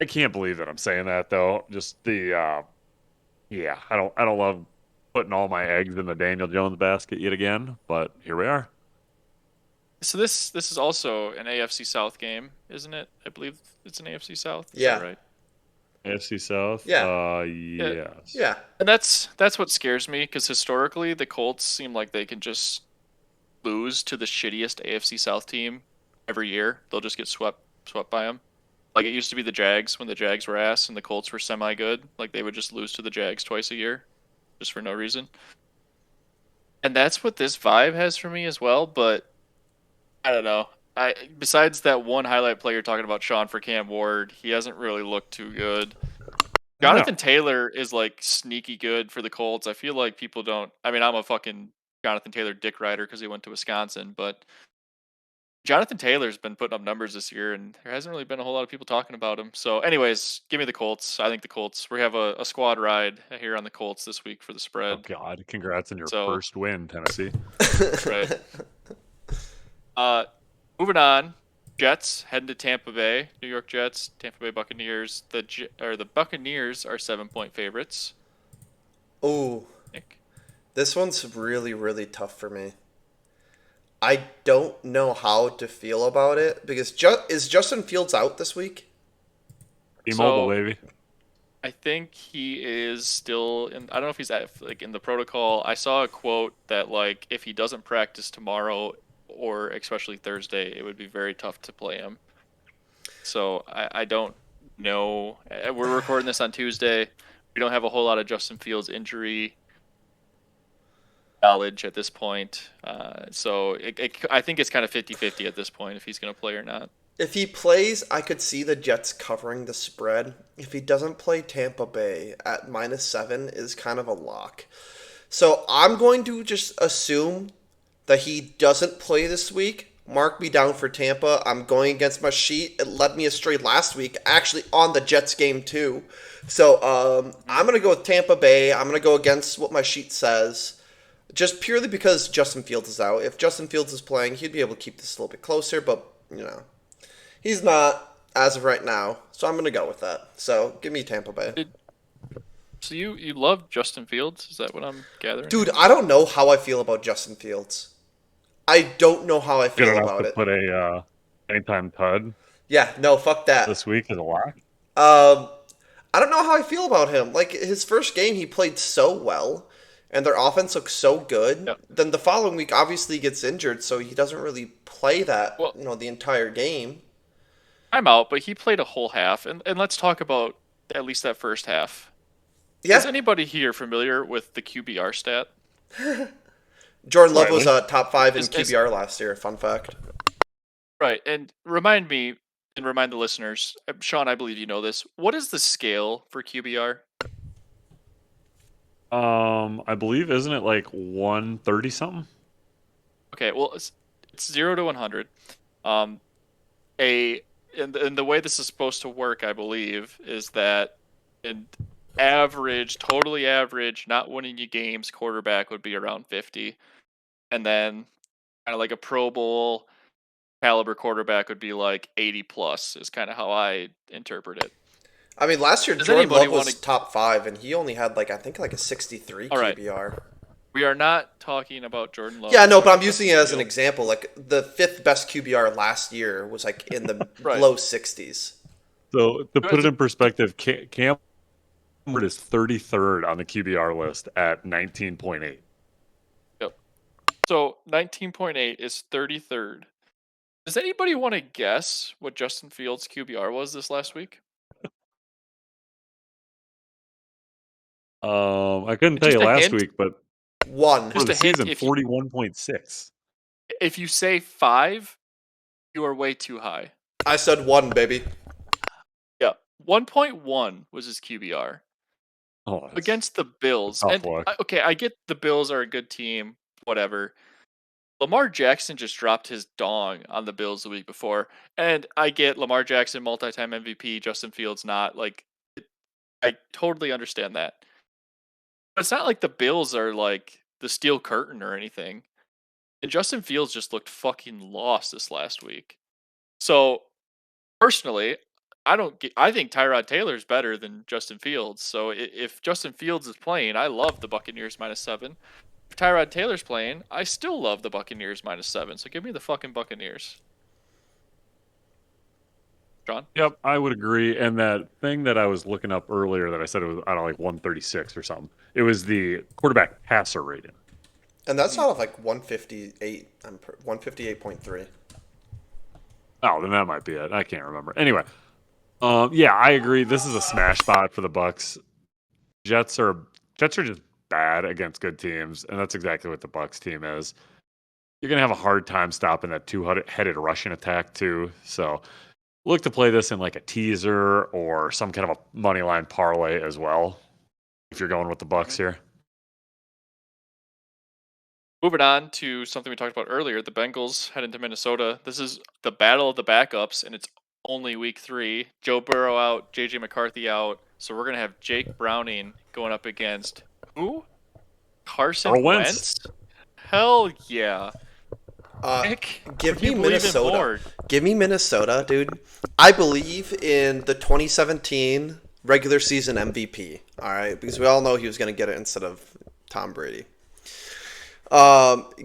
I can't believe that I'm saying that though. Just the yeah, I don't love putting all my eggs in the Daniel Jones basket yet again, but here we are. So this is also an AFC South game, isn't it? I believe it's an AFC South. Is that Yeah. right? AFC South. Yeah. Yeah. Yes. Yeah. And that's what scares me because historically the Colts seem like they can just lose to the shittiest AFC South team every year. They'll just get swept by them. Like it used to be the Jags when the Jags were ass and the Colts were semi good. Like they would just lose to the Jags twice a year, just for no reason. And that's what this vibe has for me as well. But I don't know. I besides that one highlight play you're talking about, Sean, for Cam Ward, he hasn't really looked too good. No. Jonathan Taylor is like sneaky good for the Colts. I feel like people don't. I mean, I'm a fucking Jonathan Taylor dick rider because he went to Wisconsin, but Jonathan Taylor's been putting up numbers this year, and there hasn't really been a whole lot of people talking about him. So, anyways, give me the Colts. I think the Colts. We have a squad ride here on the Colts this week for the Oh spread. God! Congrats on your So, first win, Tennessee. right. Uh, moving on. Jets heading to Tampa Bay. New York Jets, Tampa Bay Buccaneers. The Buccaneers are 7 point favorites. Ooh, Nick. this one's really, really tough for me. I don't know how to feel about it because is Justin Fields out this week? Be mobile, So baby. I think he is still in. I don't know if he's like in the protocol. I saw a quote that like if he doesn't practice tomorrow or especially Thursday, it would be very tough to play him. So I don't know. We're recording this on Tuesday. We don't have a whole lot of Justin Fields injury knowledge at this point. So I think it's kind of 50-50 at this point if he's going to play or not. If he plays, I could see the Jets covering the spread. If he doesn't play, Tampa Bay at -7 is kind of a lock. So I'm going to just assume that he doesn't play this week. Mark me down for Tampa. I'm going against my sheet. It led me astray last week, actually on the Jets game too. So I'm going to go with Tampa Bay. I'm going to go against what my sheet says, just purely because Justin Fields is out. If Justin Fields is playing, he'd be able to keep this a little bit closer, but, he's not as of right now. So I'm going to go with that. So give me Tampa Bay. So you love Justin Fields? Is that what I'm gathering? Dude, I don't know how I feel about Justin Fields. I don't know how I Good feel enough about to it. put a anytime Tud Yeah, no, fuck that. this week is a lock. I don't know how I feel about him. Like, his first game, he played so well, and their offense looks so good. Yep. Then the following week, obviously, he gets injured, so he doesn't really play that, Well, the entire game. I'm out, but he played a whole half, and let's talk about at least that first half. Yeah, Is anybody here familiar with the QBR stat? Jordan Love was Slightly. top 5 in Is- QBR last year. Fun fact. Right, and remind me and remind the listeners, Sean, I believe you know this. What is the scale for QBR? I believe isn't it like 130 something? Okay, well, it's 0 to 100. Um, and the way this is supposed to work, I believe, is that an average, totally average, not winning you games quarterback would be around 50, and then kind of like a Pro Bowl caliber quarterback would be like 80 plus. Is kind of how I interpret it. I mean, last year, Does Jordan anybody Love was wanna- top 5, and he only had, I think, a 63 All right. QBR. We are not talking about Jordan Love. Yeah, no, but I'm Talking using it about as an Fields. example. Like, the 5th best QBR last year was, in the Right. low 60s. So to put as it a- in perspective, Cam is 33rd on the QBR list at 19.8. Yep. So 19.8 is 33rd. Does anybody want to guess what Justin Fields' QBR was this last week? I couldn't tell Just you a last hint. week, but 1. for Just the a hint, season, if you- 41.6. If you say 5, you are way too high. I said 1, baby. Yeah. 1.1 was his QBR Oh, that's- against the Bills. tough And luck. okay, I get the Bills are a good team, whatever. Lamar Jackson just dropped his dong on the Bills the week before, and I get Lamar Jackson multi-time MVP, Justin Fields not. I totally understand that. But it's not like the Bills are like the steel curtain or anything. And Justin Fields just looked fucking lost this last week. So personally, I think Tyrod Taylor's better than Justin Fields. So if Justin Fields is playing, I love the Buccaneers -7. If Tyrod Taylor's playing, I still love the Buccaneers -7. So give me the fucking Buccaneers. John? Yep, I would agree. And that thing that I was looking up earlier that I said it was, I don't know, like 136 or something. It was the quarterback passer rating. And that's out of 158. 158.3. Oh, then that might be it. I can't remember. Anyway, yeah, I agree. This is a smash spot for the Bucks. Jets are just bad against good teams, and that's exactly what the Bucks team is. You're gonna have a hard time stopping that two-headed Russian attack too. So look to play this in like a teaser or some kind of a money line parlay as well. If you're going with the Bucks here. Moving on to something we talked about earlier, the Bengals head into Minnesota. This is the battle of the backups, and it's only week 3. Joe Burrow out, JJ McCarthy out. So we're going to have Jake Browning going up against who? Carson Carl Wentz? Wentz. Hell yeah. Give Would me you believe in Minnesota. more? Give me Minnesota, dude. I believe in the 2017 regular season MVP. All right, because we all know he was going to get it instead of Tom Brady.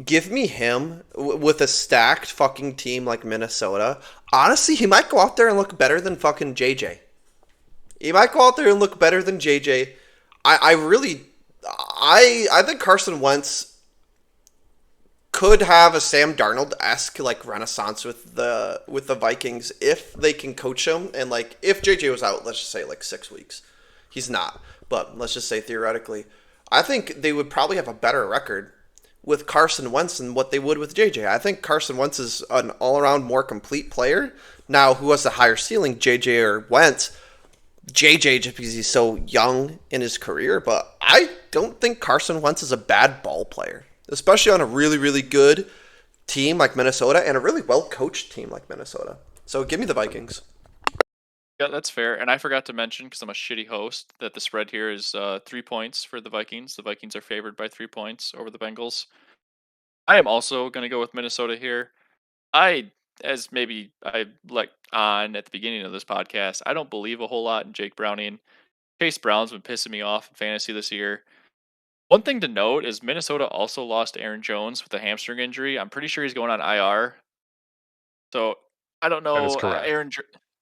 Give me him with a stacked fucking team like Minnesota. Honestly, he might go out there and look better than fucking JJ. He might go out there and look better than JJ. I think Carson Wentz could have a Sam Darnold-esque renaissance with the Vikings if they can coach him, and if JJ was out, let's just say 6 weeks. He's not, but let's just say theoretically, I think they would probably have a better record with Carson Wentz than what they would with JJ. I think Carson Wentz is an all-around more complete player. Now, who has the higher ceiling, JJ or Wentz? JJ just because he's so young in his career, but I don't think Carson Wentz is a bad ball player, especially on a really, really good team like Minnesota and a really well-coached team like Minnesota. So give me the Vikings. Yeah, that's fair. And I forgot to mention, because I'm a shitty host, that the spread here is 3 points for the Vikings. The Vikings are favored by 3 points over the Bengals. I am also going to go with Minnesota here. As maybe I like on at the beginning of this podcast, I don't believe a whole lot in Jake Browning. Chase Brown's been pissing me off in fantasy this year. One thing to note is Minnesota also lost Aaron Jones with a hamstring injury. I'm pretty sure he's going on IR. So I don't That is know. correct.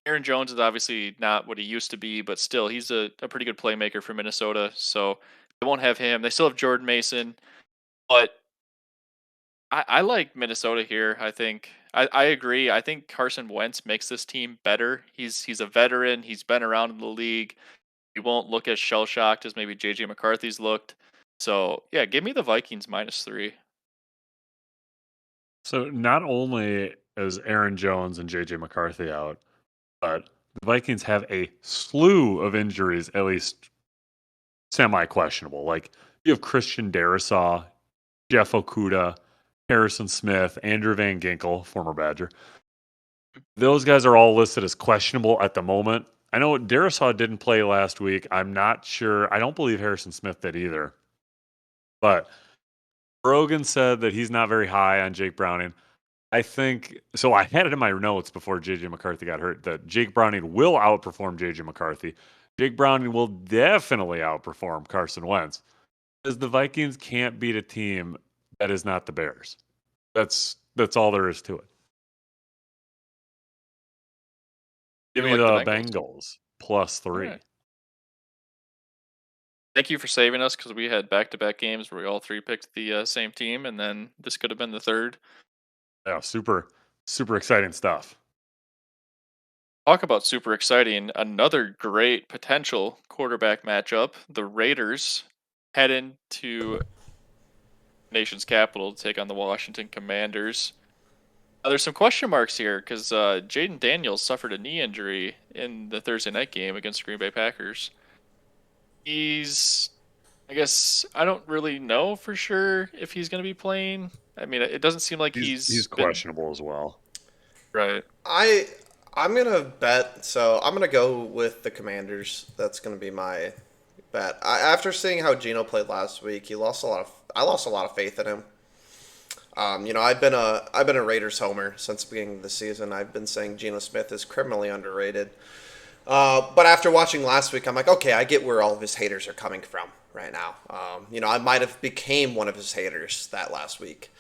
Aaron Jones is obviously not what he used to be, but still, he's a pretty good playmaker for Minnesota. So they won't have him. They still have Jordan Mason, but I like Minnesota here. I agree. I think Carson Wentz makes this team better. He's a veteran. He's been around in the league. He won't look as shell shocked as maybe JJ McCarthy's looked. So yeah, give me the Vikings -3. So not only is Aaron Jones and JJ McCarthy out, but the Vikings have a slew of injuries, at least semi-questionable. Like you have Christian Darrisaw, Jeff Okuda, Harrison Smith, Andrew Van Ginkel, former Badger. Those guys are all listed as questionable at the moment. I know Darrisaw didn't play last week. I'm not sure. I don't believe Harrison Smith did either. But Rogan said that he's not very high on Jake Browning. I think so. I had it in my notes before JJ McCarthy got hurt that Jake Browning will outperform JJ McCarthy. Jake Browning will definitely outperform Carson Wentz because the Vikings can't beat a team that is not the Bears. That's all there is to it. Give You me like the the Bengals? Bengals +3. Alright. Thank you for saving us because we had back-to-back games where we all three picked the same team, and then this could have been the third. Yeah, super exciting stuff. Talk about super exciting. Another great potential quarterback matchup. The Raiders head into nation's capital to take on the Washington Commanders. Now, there's some question marks here because Jaden Daniels suffered a knee injury in the Thursday night game against the Green Bay Packers. I guess, I don't really know for sure if he's going to be playing. I mean, it doesn't seem like He's he's been questionable as well. right. I'm gonna bet. So I'm gonna go with the Commanders. That's gonna be my bet. After seeing how Gino played last week, I lost a lot of faith in him. I've been a Raiders homer since the beginning of the season. I've been saying Geno Smith is criminally underrated. But after watching last week, I'm like, okay, I get where all of his haters are coming from right now. I might have became one of his haters that last week.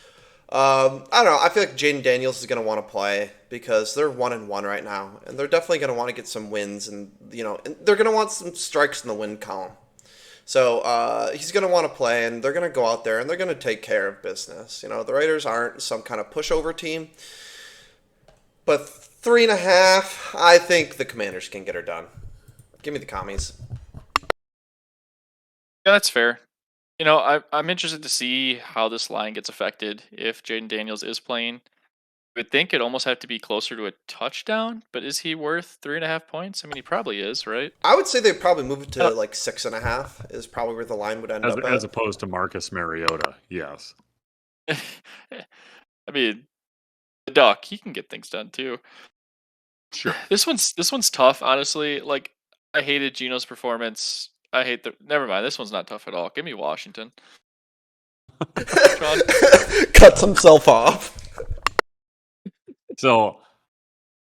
I don't know. I feel like Jaden Daniels is going to want to play because they're 1-1 right now, and they're definitely going to want to get some wins, and and they're going to want some strikes in the win column. So he's going to want to play, and they're going to go out there and they're going to take care of business. The Raiders aren't some kind of pushover team, but 3.5, I think the Commanders can get her done. Give me the commies. Yeah, that's fair. I'm interested to see how this line gets affected if Jaden Daniels is playing. I would think it almost have to be closer to a touchdown, but is he worth 3.5 points? I mean, he probably is, right? I would say they'd probably move it to Uh, like 6.5 is probably where the line would end up As at. opposed to Marcus Mariota, yes. I mean, the Duck, he can get things done too. Sure. This one's tough, honestly. Like, I hated Geno's performance. I hate the. Never mind. This one's not tough at all. Give me Washington. Sean? Cuts himself off. So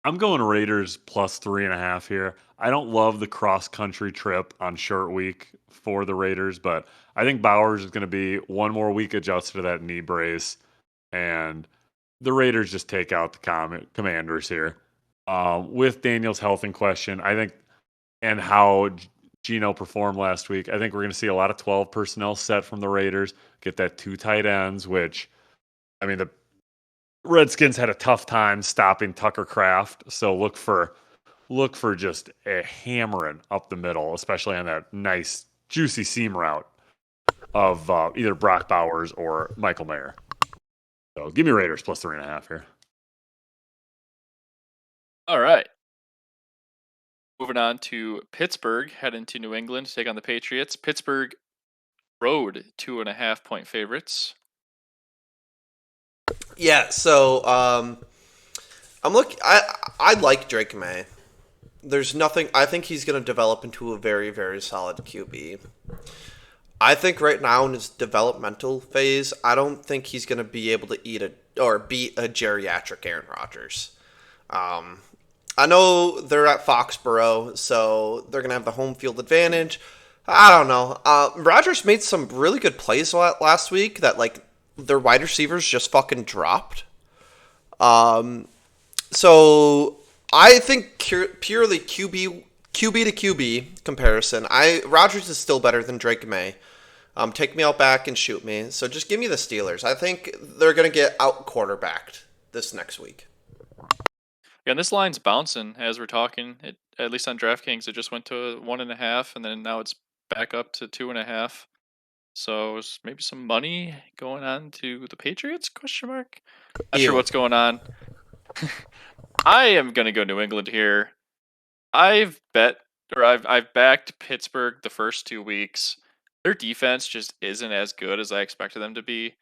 I'm going Raiders +3.5 here. I don't love the cross country trip on short week for the Raiders, but I think Bowers is going to be one more week adjusted to that knee brace, and the Raiders just take out the Commanders here. With Daniel's health in question, I think, and how Gino performed last week, I think we're going to see a lot of 12 personnel set from the Raiders, get that 2 tight ends, which, I mean, the Redskins had a tough time stopping Tucker Kraft, so look for just a hammering up the middle, especially on that nice juicy seam route. of either Brock Bowers or Michael Mayer. So give me Raiders plus 3.5 here. All right. Moving on to Pittsburgh, heading to New England to take on the Patriots. Pittsburgh road 2.5 point favorites. Yeah, so I like Drake May. There's nothing. I think he's going to develop into a very, very solid QB. I think right now in his developmental phase, I don't think he's going to be able to beat a geriatric Aaron Rodgers. I know they're at Foxborough, so they're going to have the home field advantage. I don't know. Rodgers made some really good plays last week that like their wide receivers just fucking dropped. So I think purely QB to QB comparison, Rodgers is still better than Drake May. Take me out back and shoot me. So just give me the Steelers. I think they're gonna get out quarterbacked this next week. Yeah, and this line's bouncing as we're talking. It, at least on DraftKings, it just went to 1.5, and then now it's back up to 2.5. So maybe some money going on to the Patriots? Question mark. Not sure Ew. what's going on. I am gonna go New England here. I've bet or I've backed Pittsburgh the first 2 weeks. Their defense just isn't as good as I expected them to be.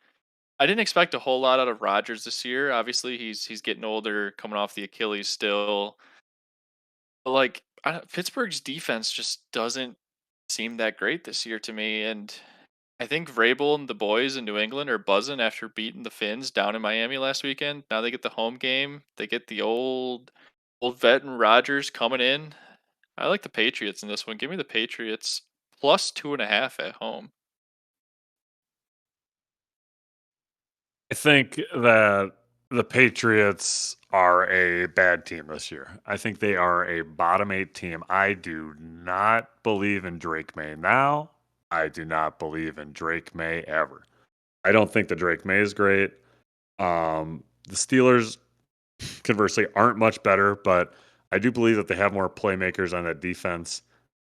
I didn't expect a whole lot out of Rodgers this year. Obviously, he's getting older, coming off the Achilles still. But like Pittsburgh's defense just doesn't seem that great this year to me, and I think Vrabel and the boys in New England are buzzing after beating the Finns down in Miami last weekend. Now they get the home game. They get the old vet and Rodgers coming in. I like the Patriots in this one. Give me the Patriots plus 2.5 at home. I think that the Patriots are a bad team this year. I think they are a bottom 8 team. I do not believe in Drake May now. I do not believe in Drake May ever. I don't think that Drake May is great. The Steelers, conversely, aren't much better, but I do believe that they have more playmakers on that defense,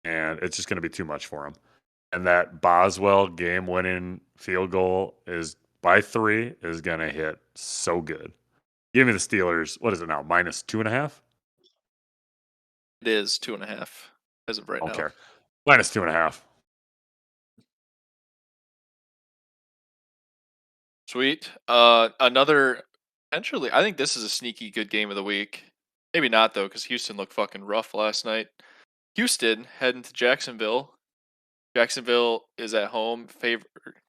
and it's just going to be too much for them. And that Boswell game-winning field goal is by 3 is going to hit so good. Give me the Steelers. What is it now? Minus 2.5? It is 2.5 as of right I don't now. care. Minus 2.5. Sweet. Another potentially. I think this is a sneaky good game of the week. Maybe not though, because Houston looked fucking rough last night. Houston heading to Jacksonville. Jacksonville is at home,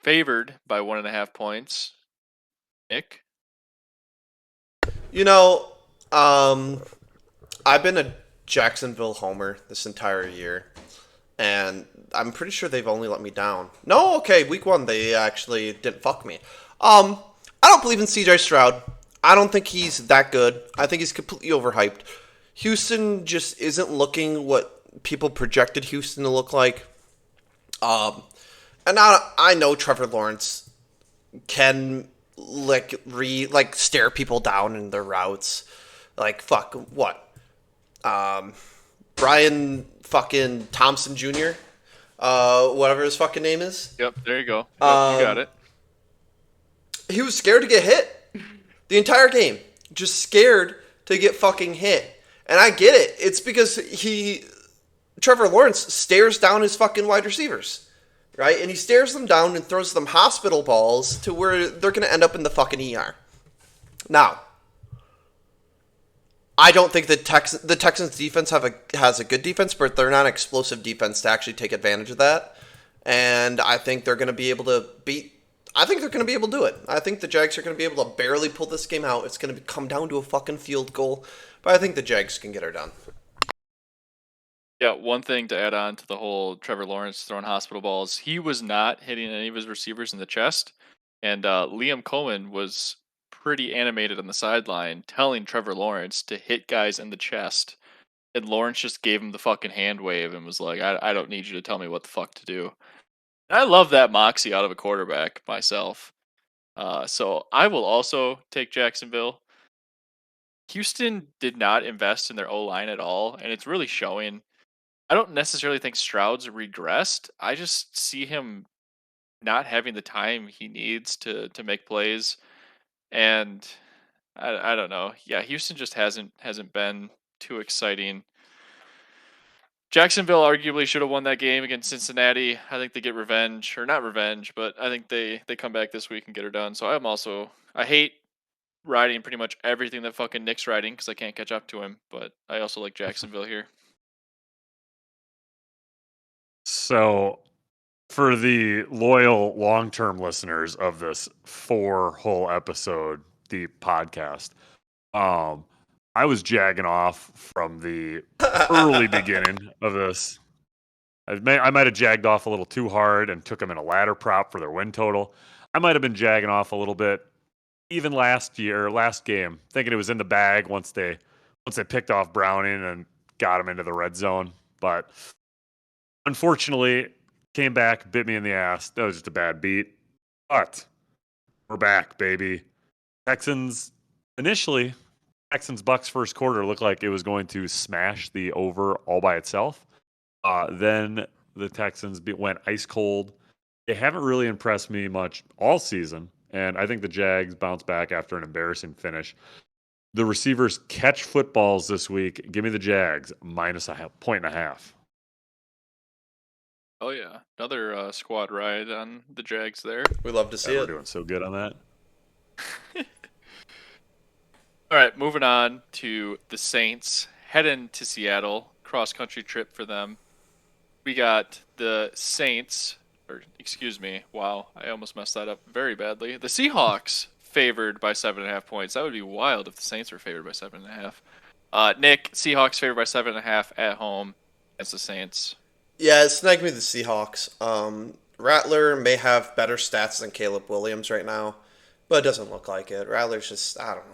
favored by 1.5 points. Nick, You know, I've been a Jacksonville homer this entire year, and I'm pretty sure they've only let me down. No, okay, week 1 they actually didn't fuck me. I don't believe in CJ Stroud. I don't think he's that good. I think he's completely overhyped. Houston just isn't looking what people projected Houston to look like. And I know Trevor Lawrence can stare people down in their routes. Like fuck what? Brian fucking Thompson Jr. Whatever his fucking name is. yep, there you go. Yep, you got it. He was scared to get hit the entire game. Just scared to get fucking hit. And I get it. It's because Trevor Lawrence stares down his fucking wide receivers. Right? And he stares them down and throws them hospital balls to where they're going to end up in the fucking ER. Now, I don't think the Texans defense has a good defense, but they're not an explosive defense to actually take advantage of that. And I think they're going to be able to I think they're going to be able to do it. I think the Jags are going to be able to barely pull this game out. It's going to come down to a fucking field goal. But I think the Jags can get her done. Yeah, one thing to add on to the whole Trevor Lawrence throwing hospital balls, he was not hitting any of his receivers in the chest. And Liam Cohen was pretty animated on the sideline telling Trevor Lawrence to hit guys in the chest. And Lawrence just gave him the fucking hand wave and was like, I don't need you to tell me what the fuck to do. And I love that moxie out of a quarterback myself. So I will also take Jacksonville. Houston did not invest in their O-line at all, and it's really showing. I don't necessarily think Stroud's regressed. I just see him not having the time he needs to make plays. And I don't know. Yeah, Houston just hasn't been too exciting. Jacksonville arguably should have won that game against Cincinnati. I think they get revenge, or not revenge, but I think they come back this week and get her done. So I hate riding pretty much everything that fucking Nick's riding because I can't catch up to him. But I also like Jacksonville here. So, for the loyal long-term listeners of this 4 whole episode deep podcast, um, I was jagging off from the early beginning of this. I might have jagged off a little too hard and took them in a ladder prop for their win total. I might have been jagging off a little bit even last game, thinking it was in the bag once they picked off Browning and got him into the red zone. But unfortunately, came back, bit me in the ass. That was just a bad beat. But we're back, baby. Texans initially, Bucks first quarter looked like it was going to smash the over all by itself. Then the Texans went ice cold. They haven't really impressed me much all season, and I think the Jags bounce back after an embarrassing finish. The receivers catch footballs this week. Give me the Jags minus a point and a half. Oh yeah, another squad ride on the Jags there. We love to see We're it. doing so good on that. All right, moving on to the Saints heading to Seattle. Cross country trip for them. We got the Saints, or excuse me, wow, I almost messed that up very badly. The Seahawks favored by 7.5 points. That would be wild if the Saints were favored by 7.5. Nick, Seahawks favored by 7.5 at home against the Saints. Yeah, snag me the Seahawks. Rattler may have better stats than Caleb Williams right now, but it doesn't look like it. Rattler's just, I don't know.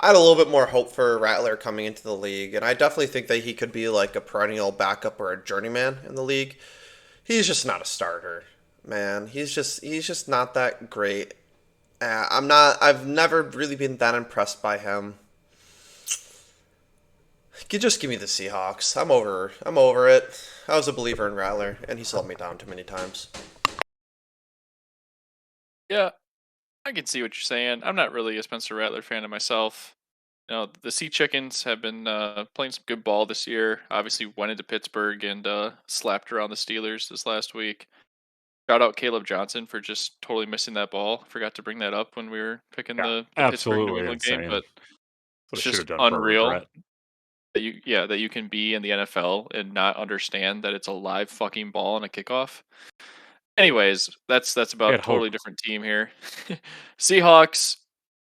I had a little bit more hope for Rattler coming into the league, and I definitely think that he could be like a perennial backup or a journeyman in the league. He's just not a starter, man. He's just not that great. I've never really been that impressed by him. Just give me the Seahawks. I'm over it. I was a believer in Rattler, and he's let me down too many times. Yeah, I can see what you're saying. I'm not really a Spencer Rattler fan of myself. You know, the Sea Chickens have been playing some good ball this year. Obviously, went into Pittsburgh and slapped around the Steelers this last week. Shout out Caleb Johnson for just totally missing that ball. Forgot to bring that up when we were picking Yeah, the Pittsburgh New absolutely England game, insane. but What I it's should have just done for a unreal regret. that you can be in the NFL and not understand that it's a live fucking ball on a kickoff. Anyways, that's about a had totally hope. different team here. Seahawks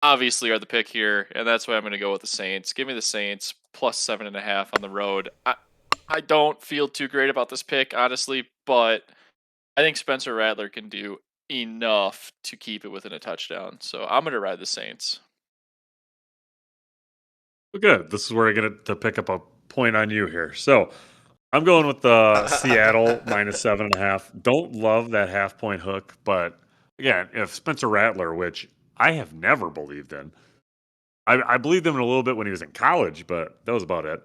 obviously are the pick here, and that's why I'm going to go with the Saints. Give me the Saints plus 7.5 on the road. I don't feel too great about this pick, honestly, but I think Spencer Rattler can do enough to keep it within a touchdown. So I'm going to ride the Saints. Well, good. This is where I get to pick up a point on you here. So I'm going with the Seattle minus 7.5. Don't love that half-point hook, but again, if Spencer Rattler, which I have never believed in, I believed him in a little bit when he was in college, but that was about it.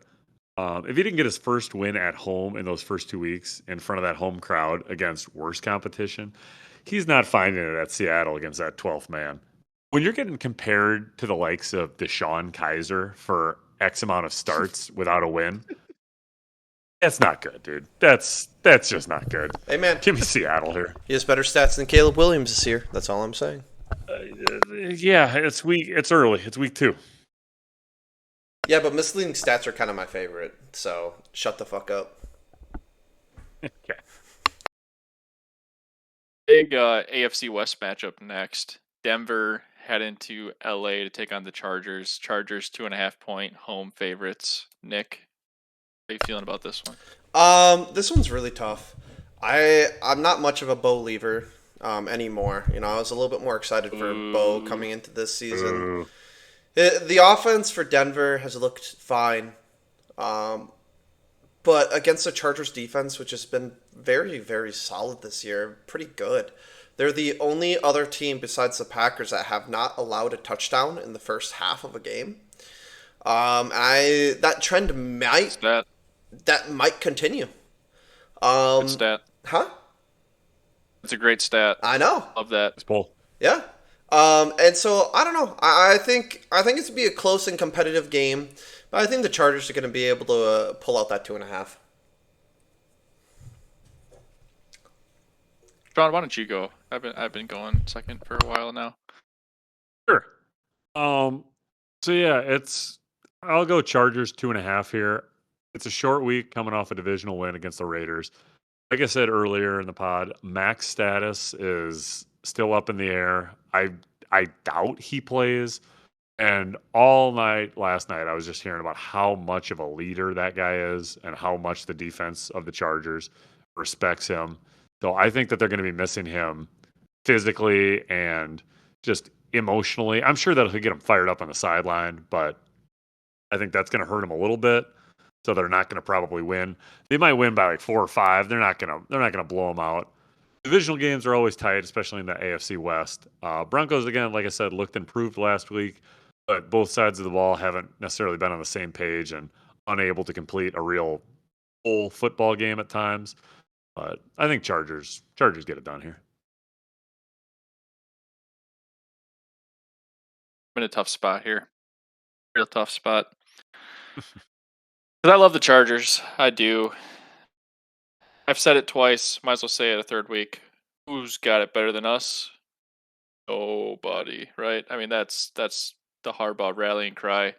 If he didn't get his first win at home in those first 2 weeks in front of that home crowd against worse competition, he's not finding it at Seattle against that 12th man. When you're getting compared to the likes of Deshaun Kaiser for X amount of starts without a win, that's not good, dude. That's just not good. Hey, man. Give me Seattle here. He has better stats than Caleb Williams this year. That's all I'm saying. Yeah, it's week. It's early. It's week 2. Yeah, but misleading stats are kind of my favorite, so shut the fuck up. Okay. Big AFC West matchup next. Denver head into LA to take on the Chargers. Chargers 2.5 point home favorites. Nick, how are you feeling about this one? This one's really tough. I'm not much of a Bo believer anymore. You know, I was a little bit more excited for Bo coming into this season. Ooh. The offense for Denver has looked fine, but against the Chargers defense, which has been very, very solid this year, pretty good. They're the only other team besides the Packers that have not allowed a touchdown in the first half of a game. That trend might continue. Good stat. Huh? It's a great stat. I know. Love that. It's Paul. Yeah. And so I don't know. I think it's gonna be a close and competitive game, but I think the Chargers are going to be able to pull out that 2.5. Sean, why don't you go? I've been going second for a while now. Sure. So yeah, I'll go Chargers 2.5 here. It's a short week coming off a divisional win against the Raiders. Like I said earlier in the pod, Mac's status is still up in the air. I doubt he plays. And all night last night, I was just hearing about how much of a leader that guy is and how much the defense of the Chargers respects him. So I think that they're going to be missing him physically and just emotionally. I'm sure that he'll get him fired up on the sideline, but I think that's going to hurt him a little bit. So they're not going to probably win. They might win by like 4 or 5. They're not going to blow them out. Divisional games are always tight, especially in the AFC West. Broncos, again, like I said, looked improved last week, but both sides of the ball haven't necessarily been on the same page and unable to complete a real full football game at times. But I think Chargers get it done here. I'm in a tough spot here. Real tough spot. Because I love the Chargers. I do. I've said it twice. Might as well say it a third week. Who's got it better than us? Nobody, right? I mean, that's the Harbaugh rallying cry.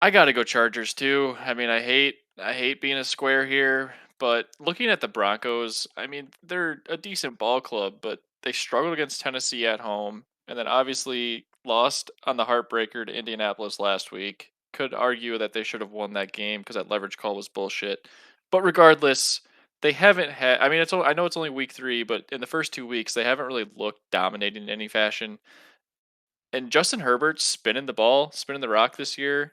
I gotta go Chargers too. I mean, I hate being a square here, but looking at the Broncos, I mean, they're a decent ball club, but they struggled against Tennessee at home, and then obviously lost on the heartbreaker to Indianapolis last week. Could argue that they should have won that game because that leverage call was bullshit. But regardless, they haven't had. I mean, I know it's only week 3, but in the first 2 weeks, they haven't really looked dominating in any fashion. And Justin Herbert's spinning the ball, spinning the rock this year.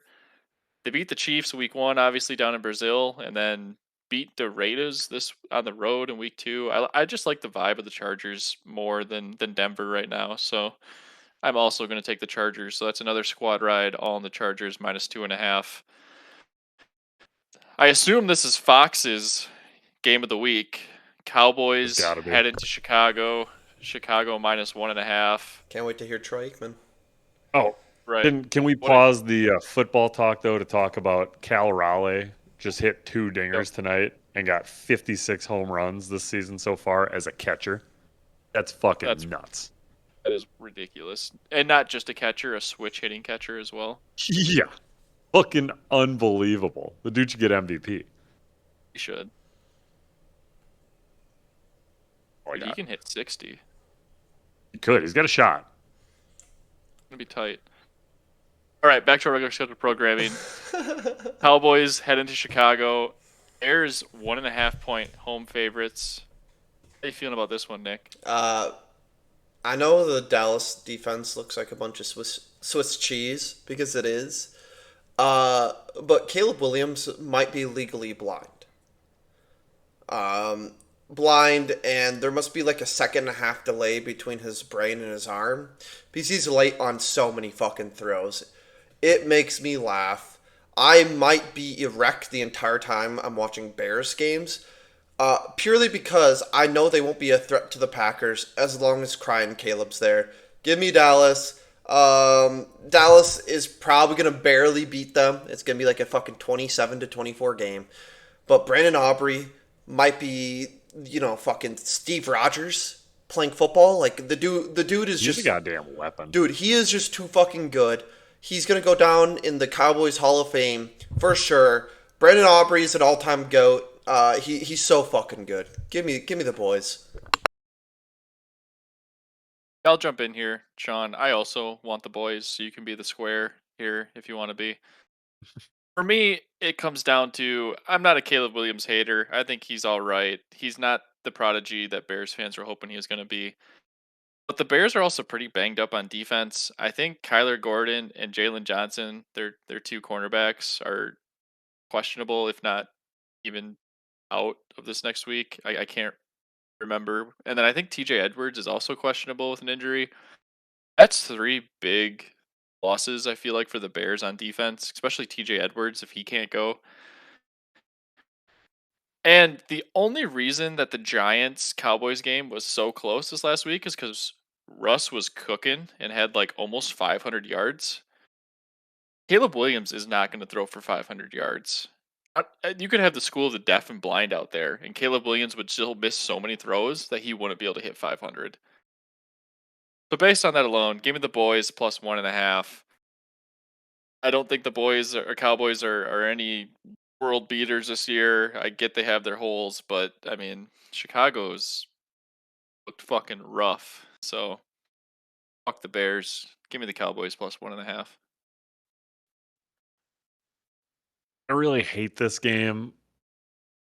They beat the Chiefs week 1, obviously down in Brazil, and then beat the Raiders this on the road in week 2. I just like the vibe of the Chargers more than Denver right now. So I'm also going to take the Chargers. So that's another squad ride, all in the Chargers -2.5. I assume this is Fox's game of the week. It's Cowboys got to be. head into Chicago. Chicago -1.5. Can't wait to hear Troy Aikman. Oh, Right. can we What pause the football talk though to talk about Cal Raleigh just hit 2 dingers Yep. tonight and got 56 home runs this season so far as a catcher. That's fucking That's nuts. That is ridiculous. And not just a catcher, a switch hitting catcher as well. Yeah, fucking unbelievable. The dude should get MVP. He should. Oh, He can hit 60. he could. He's got a shot. Gonna be tight. All right, back to our regular scheduled programming. Cowboys head into Chicago. Bears 1.5-point home favorites. How you feeling about this one, Nick? I know the Dallas defense looks like a bunch of Swiss cheese because it is. But Caleb Williams might be legally blind. Blind, and there must be like a second and a half delay between his brain and his arm because he's late on so many fucking throws. It makes me laugh. I might be erect the entire time I'm watching Bears games, purely because I know they won't be a threat to the Packers as long as Crying Caleb's there. Give me Dallas. Dallas is probably gonna barely beat them. It's gonna be like a fucking 27-24 game. But Brandon Aubrey might be, fucking Steve Rogers playing football. Like the dude is He's just a goddamn weapon. dude. He is just too fucking good. He's gonna go down in the Cowboys Hall of Fame for sure. Brandon Aubrey is an all-time goat. He's so fucking good. Give me the boys. I'll jump in here, Sean. I also want the boys, so you can be the square here if you want to be. For me, it comes down to I'm not a Caleb Williams hater. I think he's all right. He's not the prodigy that Bears fans were hoping he was going to be. But the Bears are also pretty banged up on defense. I think Kyler Gordon and Jalen Johnson, their 2 cornerbacks, are questionable, if not even out of this next week. I can't remember. And then I think TJ Edwards is also questionable with an injury. That's 3 big losses, I feel like, for the Bears on defense, especially TJ Edwards if he can't go. And the only reason that the Giants Cowboys game was so close this last week is because Russ was cooking and had like almost 500 yards. Caleb Williams is not going to throw for 500 yards. You could have the school of the deaf and blind out there, and Caleb Williams would still miss so many throws that he wouldn't be able to hit 500. So based on that alone, give me the boys plus 1.5. I don't think the boys or Cowboys are any world beaters this year. I get they have their holes, but I mean, Chicago's looked fucking rough. So fuck the Bears. Give me the Cowboys plus 1.5. I really hate this game,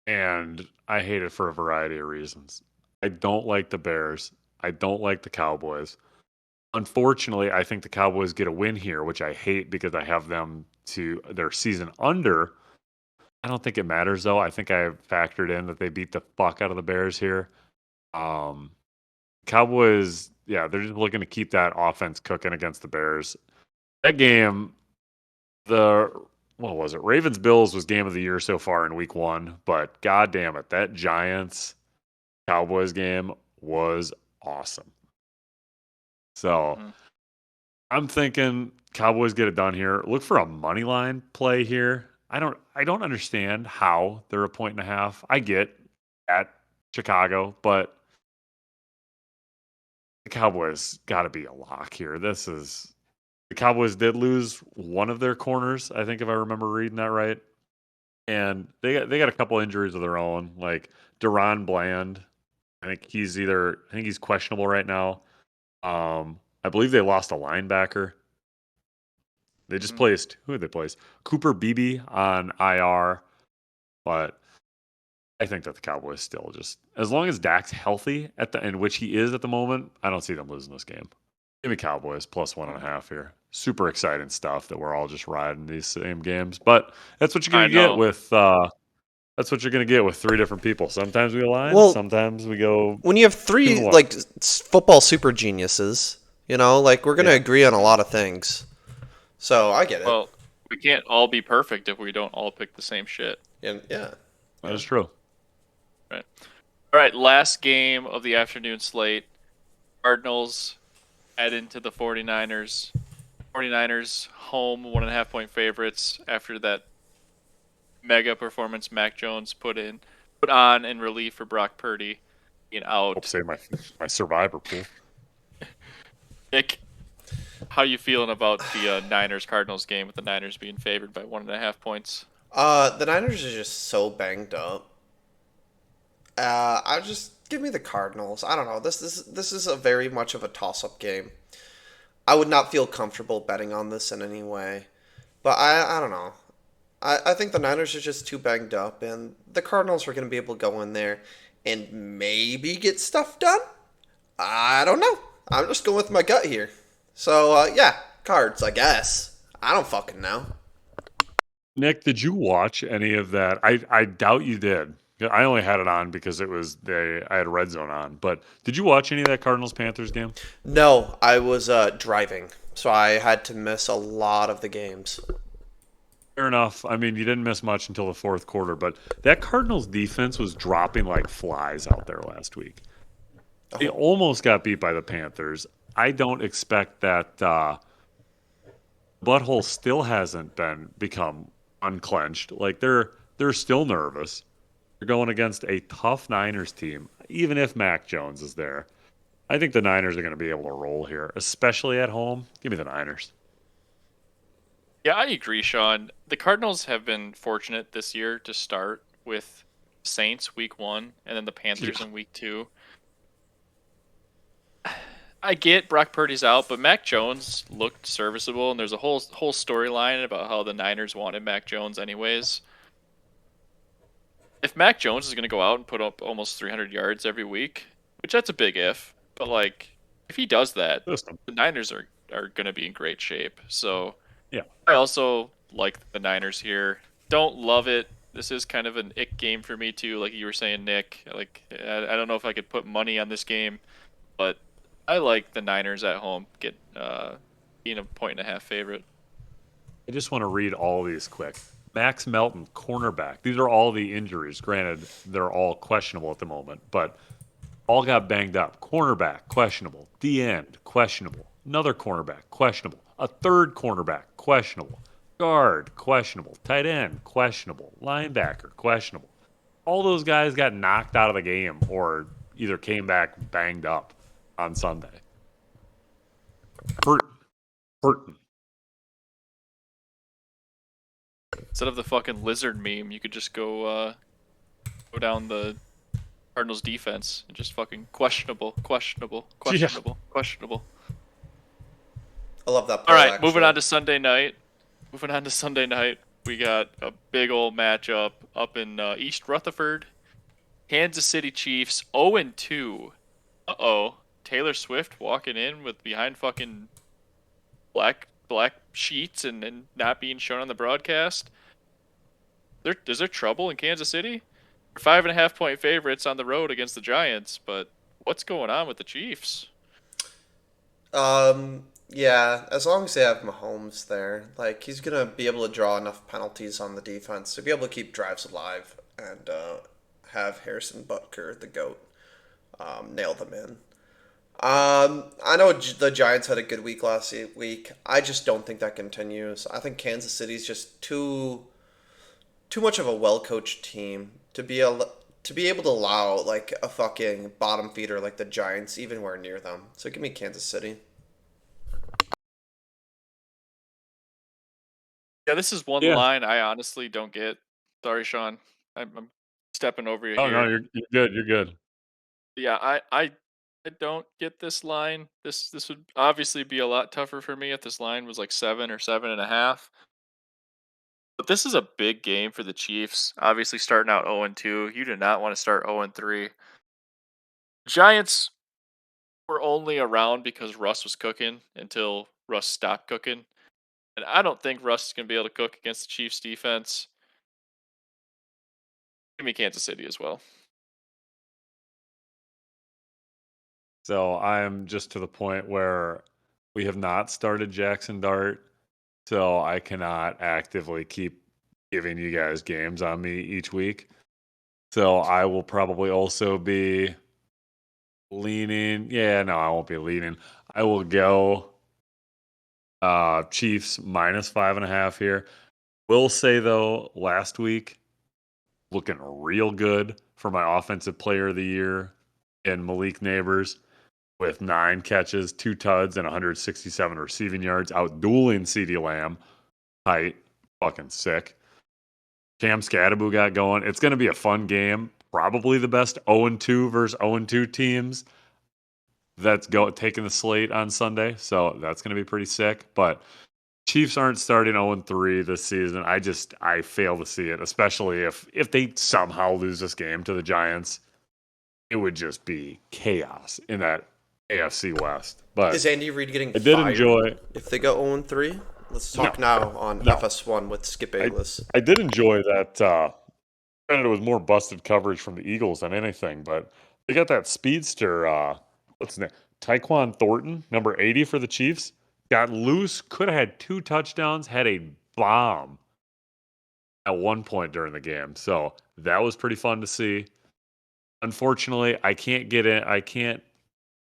and I hate it for a variety of reasons. I don't like the Bears. I don't like the Cowboys. Unfortunately, I think the Cowboys get a win here, which I hate because I have them to their season under. I don't think it matters though. I think I factored in that they beat the fuck out of the Bears here. Um, Cowboys, yeah, they're just looking to keep that offense cooking against the Bears. That game, the what was it? Ravens Bills was game of the year so far in week 1, but god damn it, that Giants Cowboys game was awesome. So Mm-hmm. I'm thinking Cowboys get it done here. Look for a money line play here. I don't understand how they're a point and a half. I get at Chicago, but the Cowboys got to be a lock here. The Cowboys did lose one of their corners, I think, if I remember reading that right. And they got a couple injuries of their own, like Deron Bland. I think he's questionable right now. I believe they lost a linebacker. They just placed who did they place? Cooper Beebe on IR, but I think that the Cowboys still just as long as Dak's healthy at the end, which he is at the moment, I don't see them losing this game. Give me Cowboys plus 1.5 here. Super exciting stuff that we're all just riding these same games, but that's what you're I gonna get know. with three different people. Sometimes we align, Well, sometimes we go when you have 2 to three 1. like football super geniuses, like we're gonna Yeah, agree on a lot of things. So I get it. Well, we can't all be perfect if we don't all pick the same shit. And yeah, that yeah. is true. Right. All right, last game of the afternoon slate. Cardinals head into the 49ers. 49ers home 1.5 point favorites after that mega performance Mac Jones put on in relief for Brock Purdy being Hope out. say my survivor pool. Nick, how you feeling about the Niners Cardinals game with the Niners being favored by 1.5 points? The Niners are just so banged up. I just give me the Cardinals. I don't know. This is a very much of a toss up game. I would not feel comfortable betting on this in any way, but I don't know. I think the Niners are just too banged up, and the Cardinals are going to be able to go in there and maybe get stuff done. I don't know. I'm just going with my gut here. So yeah, cards, I guess. I don't fucking know. Nick, did you watch any of that? I doubt you did. I only had it on because I had Red Zone on. But did you watch any of that Cardinals Panthers game? No, I was driving, so I had to miss a lot of the games. Fair enough. I mean, you didn't miss much until the fourth quarter, but that Cardinals defense was dropping like flies out there last week. They Oh, almost got beat by the Panthers. I don't expect that butthole still hasn't been become unclenched. Like they're still nervous. They're going against a tough Niners team, even if Mac Jones is there. I think the Niners are going to be able to roll here, especially at home. Give me the Niners. Yeah, I agree, Sean. The Cardinals have been fortunate this year to start with Saints week 1 and then the Panthers Yeah. in week 2. I get Brock Purdy's out, but Mac Jones looked serviceable, and there's a whole storyline about how the Niners wanted Mac Jones anyways. If Mac Jones is going to go out and put up almost 300 yards every week, which that's a big if, but like if he does that, Listen. the Niners are going to be in great shape. So Yeah. I also like the Niners here. Don't love it. This is kind of an ick game for me too, like you were saying, Nick. Like I don't know if I could put money on this game, but I like the Niners at home being a 1.5 point favorite. I just want to read all of these quick. Max Melton, cornerback. These are all the injuries. Granted, they're all questionable at the moment, but all got banged up. Cornerback, questionable. D end, questionable. Another cornerback, questionable. A third cornerback, questionable. Guard, questionable. Tight end, questionable. Linebacker, questionable. All those guys got knocked out of the game or either came back banged up on Sunday. Hurting. Instead of the fucking lizard meme, you could just go down the Cardinals defense and just fucking questionable, questionable, Yeah. questionable, questionable. I love that All play, right, moving actually. on to Sunday night. Moving on to Sunday night, we got a big old matchup up in East Rutherford. Kansas City Chiefs 0-2. Uh-oh. Taylor Swift walking in with behind fucking black sheets and not being shown on the broadcast. Is there trouble in Kansas City? They're 5.5-point favorites on the road against the Giants, but what's going on with the Chiefs? Yeah, as long as they have Mahomes there, like he's gonna be able to draw enough penalties on the defense to be able to keep drives alive and have Harrison Butker, the goat, nail them in. I know the Giants had a good week last week. I just don't think that continues. I think Kansas City's just too much of a well coached team to be able to allow like a fucking bottom feeder like the Giants even where near them. So give me Kansas City. Yeah, this is one Yeah. line I honestly don't get. Sorry, Sean. I'm stepping over you Oh no, here. you're good. You're good. Yeah, I don't get this line. This would obviously be a lot tougher for me if this line was like 7 or 7.5. But this is a big game for the Chiefs. Obviously, starting out 0-2, you do not want to start 0-3. Giants were only around because Russ was cooking until Russ stopped cooking, and I don't think Russ is going to be able to cook against the Chiefs' defense. Give me Kansas City as well. So I'm just to the point where we have not started Jackson Dart, so I cannot actively keep giving you guys games on me each week. So I will probably also be leaning. Yeah, no, I won't be leaning. I will go Chiefs -5.5 here. Will say though, last week looking real good for my offensive player of the year in Malik Neighbors with 9 catches, 2 tuds, and 167 receiving yards, outdueling CeeDee Lamb. Height, fucking sick. Cam Scattaboo got going. It's going to be a fun game. Probably the best 0-2 versus 0-2 teams that's taking the slate on Sunday. So that's going to be pretty sick. But Chiefs aren't starting 0-3 this season. I fail to see it, especially if they somehow lose this game to the Giants. It would just be chaos in that AFC West. But Is Andy Reid getting I did fired enjoy. if they go 0-3? Let's talk No, now on no. FS1 with Skip I Bayless. I did enjoy that. Granted, it was more busted coverage from the Eagles than anything, but they got that speedster. What's his name? Tyquan Thornton, number 80 for the Chiefs. Got loose, could have had 2 touchdowns, had a bomb at one point during the game. So that was pretty fun to see. Unfortunately, I can't get in. I can't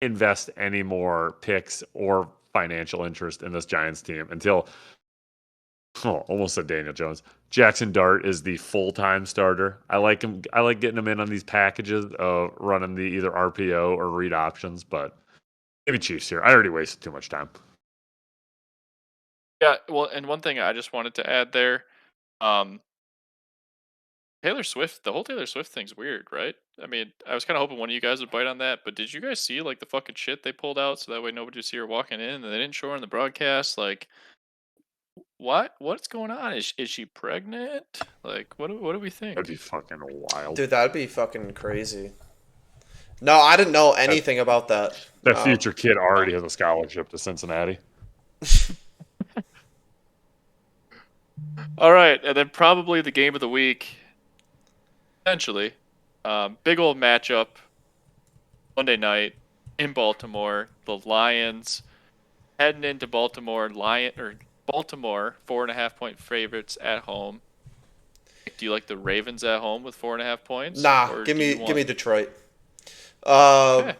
invest any more picks or financial interest in this Giants team until almost said Daniel Jones. Jackson Dart is the full-time starter. I like him. I like getting him in on these packages of running the either RPO or read options, but maybe Chiefs here. I already wasted too much time. Yeah, well, and one thing I just wanted to add there, um, Taylor Swift, the whole Taylor Swift thing's weird, right? I mean, I was kind of hoping one of you guys would bite on that, but did you guys see like the fucking shit they pulled out so that way nobody would see her walking in and they didn't show her on the broadcast? Like, what's going on? Is she pregnant? Like, what do we That'd think? be fucking wild. Dude, that'd be fucking crazy. No, I didn't know That, anything about that. that No. future kid already has a scholarship to Cincinnati. All right, and then probably the game of the week, potentially, big old matchup Monday night in Baltimore. The Lions heading into Baltimore. Baltimore 4.5-point favorites at home. Nick, do you like the Ravens at home with 4.5 points, Nah, or give do you me want? Detroit. Uh, Okay.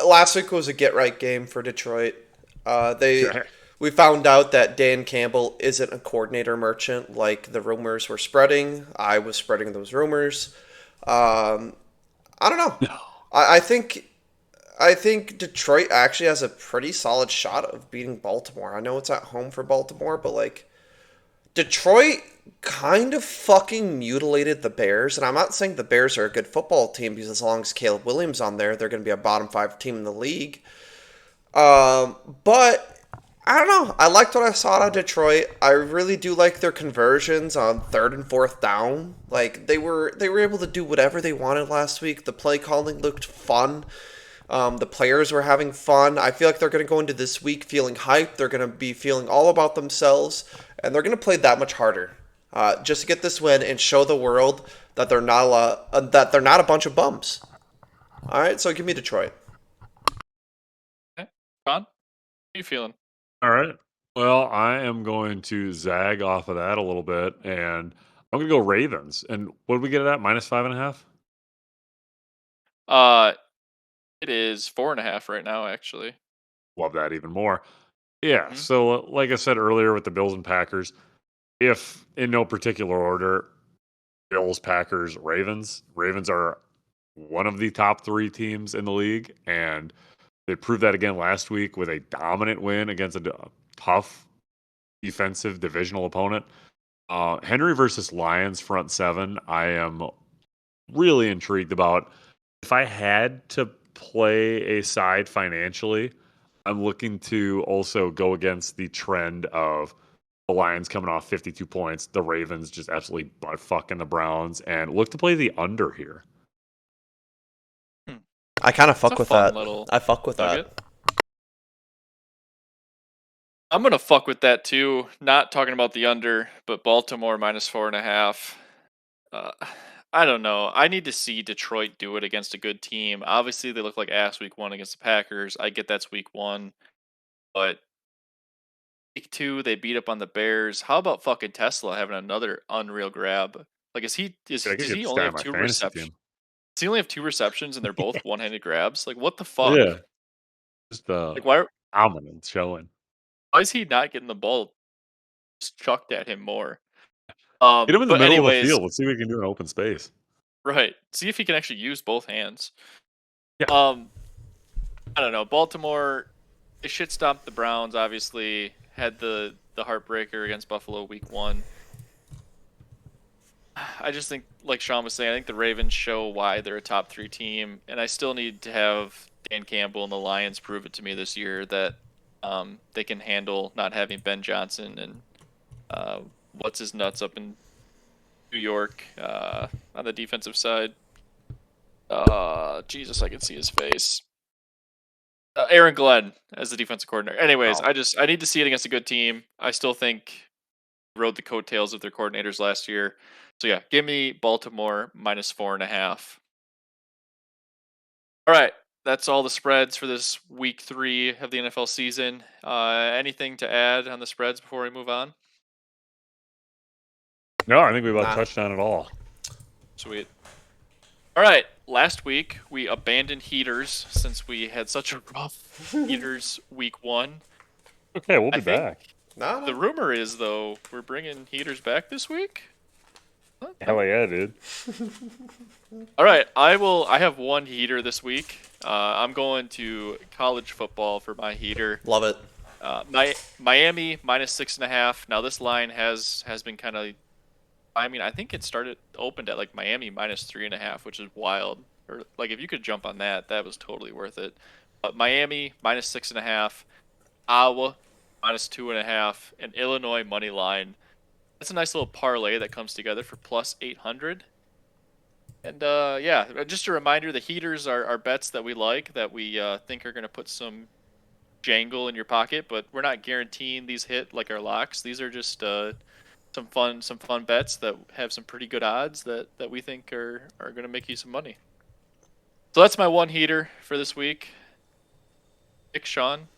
Last week was a get right game for Detroit. They Sure. We found out that Dan Campbell isn't a coordinator merchant like the rumors were spreading. I was spreading those rumors. Um, I don't know. No. I, I think I think Detroit actually has a pretty solid shot of beating Baltimore. I know it's at home for Baltimore, but like Detroit kind of fucking mutilated the Bears, and I'm not saying the Bears are a good football team because as long as Caleb Williams on there, they're going to be a bottom five team in the league. But I don't know. I liked what I saw out of Detroit. I really do like their conversions on third and fourth down. Like they were able to do whatever they wanted last week. The play calling looked fun. The players were having fun. I feel like they're going to go into this week feeling hyped. They're going to be feeling all about themselves, and they're going to play that much harder just to get this win and show the world that they're not a bunch of bums. All right, so give me Detroit. Okay. Ron, how are you feeling? All right. Well, I am going to zag off of that a little bit, and I'm going to go Ravens. And what did we get it at? -5.5? Uh, it is 4.5 right now, actually. Love that even more. Yeah. Hmm. So, like I said earlier with the Bills and Packers, if in no particular order, Bills, Packers, Ravens. Ravens are one of the top three teams in the league, and they proved that again last week with a dominant win against a tough defensive divisional opponent. Henry versus Lions front seven, I am really intrigued about. If I had to play a side financially, I'm looking to also go against the trend of the Lions coming off 52 points, the Ravens just absolutely butt fucking the Browns, and look to play the under here. Hmm. I kind of It's a fuck with fun that. little I fuck with nugget. that. I'm gonna fuck with that too. Not talking about the under, but Baltimore -4.5. Uh, I don't know. I need to see Detroit do it against a good team. Obviously, they look like ass week one against the Packers. I get that's week one, but week two they beat up on the Bears. How about fucking Tesla having another unreal grab? Like, I could does get he this only guy on have my two fantasy receptions? team. Does he only have two receptions and they're both Yeah. one-handed grabs? Like, what the fuck? Yeah. Just Like, dominant showing. why is he not getting the ball just chucked at him more? Get him in the But middle of the anyways, field. Let's see what we can do in open space. right. See if he can actually use both hands. Yeah. Um, I don't know. Baltimore, they shit stomped the Browns. Obviously, had the heartbreaker against Buffalo week one. I just think, like Sean was saying, I think the Ravens show why they're a top three team, and I still need to have Dan Campbell and the Lions prove it to me this year that they can handle not having Ben Johnson and uh, what's his nuts up in New York on the defensive side. Jesus, I can see his face. Aaron Glenn as the defensive coordinator. Anyways, Oh. I need to see it against a good team. I still think rode the coattails of their coordinators last year. So yeah, give me Baltimore -4.5. All right, that's all the spreads for this week 3 of the NFL season. Anything to add on the spreads before we move on? No, I think we about Nah. touched on it all. Sweet. All right, last week we abandoned heaters since we had such a rough heaters week 1. Okay, we'll I be think back. Nah, the nah. rumor is though we're bringing heaters back this week. What? Hell yeah, dude. All right, I have one heater this week. I'm going to college football for my heater. Love it. Miami -6.5. Now this line has been kind of. I mean, I think it opened at like Miami -3.5, which is wild. Or like if you could jump on that, that was totally worth it. But Miami -6.5, Iowa -2.5, and Illinois money line. That's a nice little parlay that comes together for +800. And yeah, just a reminder: the heaters are bets that we like, that we think are going to put some jangle in your pocket, but we're not guaranteeing these hit like our locks. These are just some fun bets that have some pretty good odds that we think are going to make you some money. So that's my one heater for this week. Nick, Sean,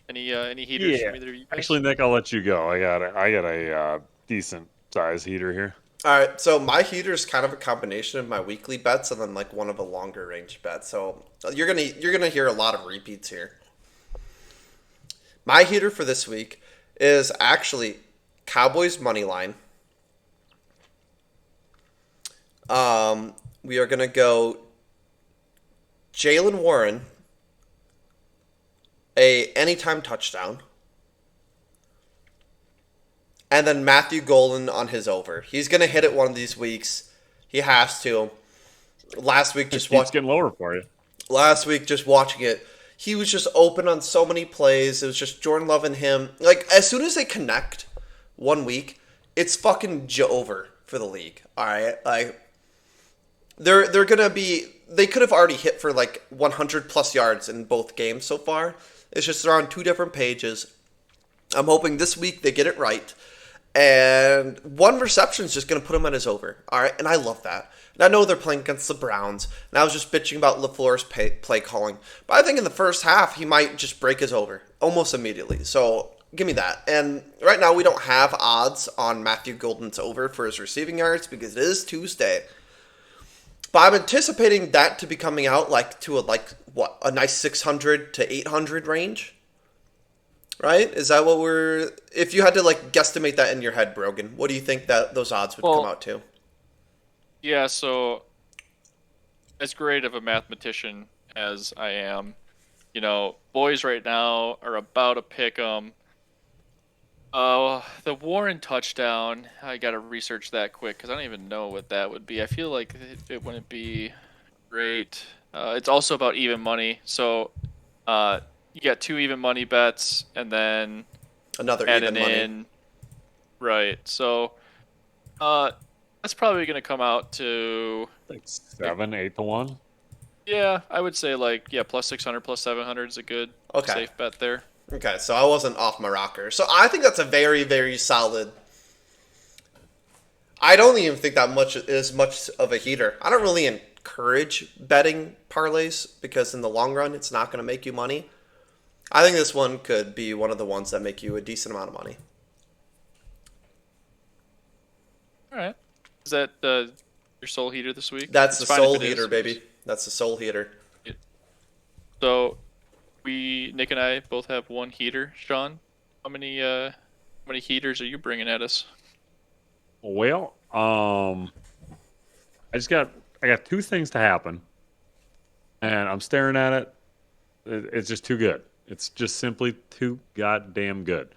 any heaters Yeah. from either of you guys? Actually, Nick, I'll let you go. I got a decent size heater here. All right, so my heater is kind of a combination of my weekly bets and then like one of a longer range bet. So you're gonna hear a lot of repeats here. My heater for this week is actually Cowboys money line. We are gonna go Jalen Warren a anytime touchdown, and then Matthew Golden on his over. He's gonna hit it one of these weeks. He has to. Last week just It's watched. getting lower for you. Last week just watching it, he was just open on so many plays. It was just Jordan Love and him. Like as soon as they connect one week, it's fucking over for the league. All right, like they're gonna be. They could have already hit for like 100 plus yards in both games so far. It's just they're on two different pages. I'm hoping this week they get it right. And one reception is just going to put him at his over. All right. And I love that. And I know they're playing against the Browns. And I was just bitching about LaFleur's play calling. But I think in the first half, he might just break his over almost immediately. So give me that. And right now, we don't have odds on Matthew Golden's over for his receiving yards because it is Tuesday. But I'm anticipating that to be coming out like to a nice 600 to 800 range. Right? Is that what we're... If you had to, like, guesstimate that in your head, Brogan, what do you think that those odds would come out to? Yeah, so as great of a mathematician as I am, boys right now are about to pick 'em. The Warren touchdown, I got to research that quick because I don't even know what that would be. I feel like it wouldn't be great. It's also about even money. So, you got two even money bets, and then Another adding even money. in, right? So, that's probably gonna come out to, Like 7, 8 to 1. yeah, I would say plus 600, plus 700 is a good Okay. safe bet there. Okay, so I wasn't off my rocker. So I think that's a very, very solid... I don't even think that much is much of a heater. I don't really encourage betting parlays because in the long run, it's not going to make you money. I think this one could be one of the ones that make you a decent amount of money. All right, is that your soul heater this week? That's It's the fine if soul it is. heater, baby. That's the soul heater. So, Nick and I both have one heater. Sean, how many heaters are you bringing at us? Well, I got two things to happen, and I'm staring at it. It's just too good. It's just simply too goddamn good.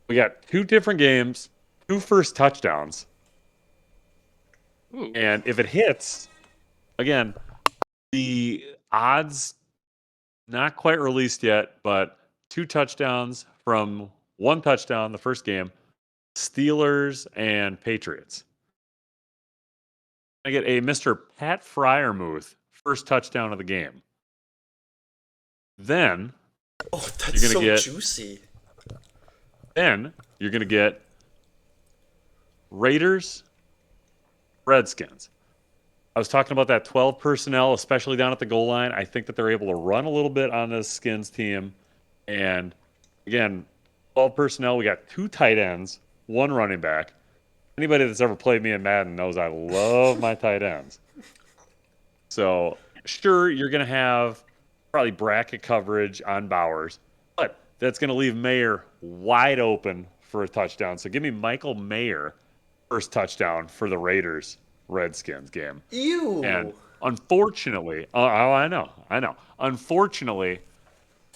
We got two different games, two first touchdowns, Ooh. and if it hits, again, the odds not quite released yet, but two touchdowns from one touchdown the first game, Steelers and Patriots. I get a Mr. Pat Fryermuth first touchdown of the game. Then Oh, that's You're so gonna get- juicy. you're going to get Raiders, Redskins. I was talking about that 12 personnel, especially down at the goal line. I think that they're able to run a little bit on this Skins team. And again, 12 personnel. We got two tight ends, one running back. Anybody that's ever played me in Madden knows I love my tight ends. So, sure, you're going to have probably bracket coverage on Bowers, but that's going to leave Mayer wide open for a touchdown. So, give me Michael Mayer first touchdown for the Raiders Redskins game. Ew. And unfortunately, I know. Unfortunately,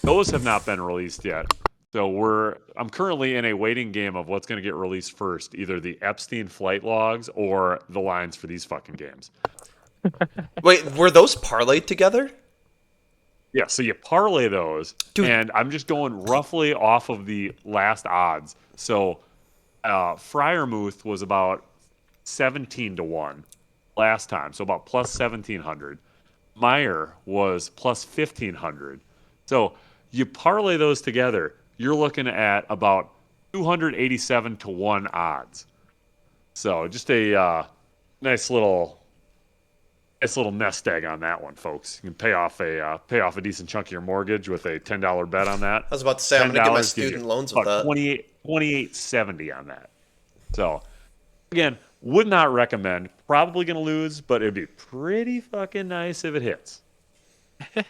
those have not been released yet. So I'm currently in a waiting game of what's going to get released first, either the Epstein flight logs or the lines for these fucking games. Wait, were those parlayed together? Yeah, so you parlay those, Dude. and I'm just going roughly off of the last odds. So Fryermuth was about 17 to 1 last time, so about plus 1,700. Meyer was plus 1,500. So you parlay those together, you're looking at about 287 to 1 odds. So just a nice little nest egg on that one, folks. You can pay off a decent chunk of your mortgage with a $10 bet on that. I was about to say, I'm going to get my $10 gives you student loans with about that. 28.70 on that. So Again, would not recommend. Probably going to lose, but it'd be pretty fucking nice if it hits. Yeah,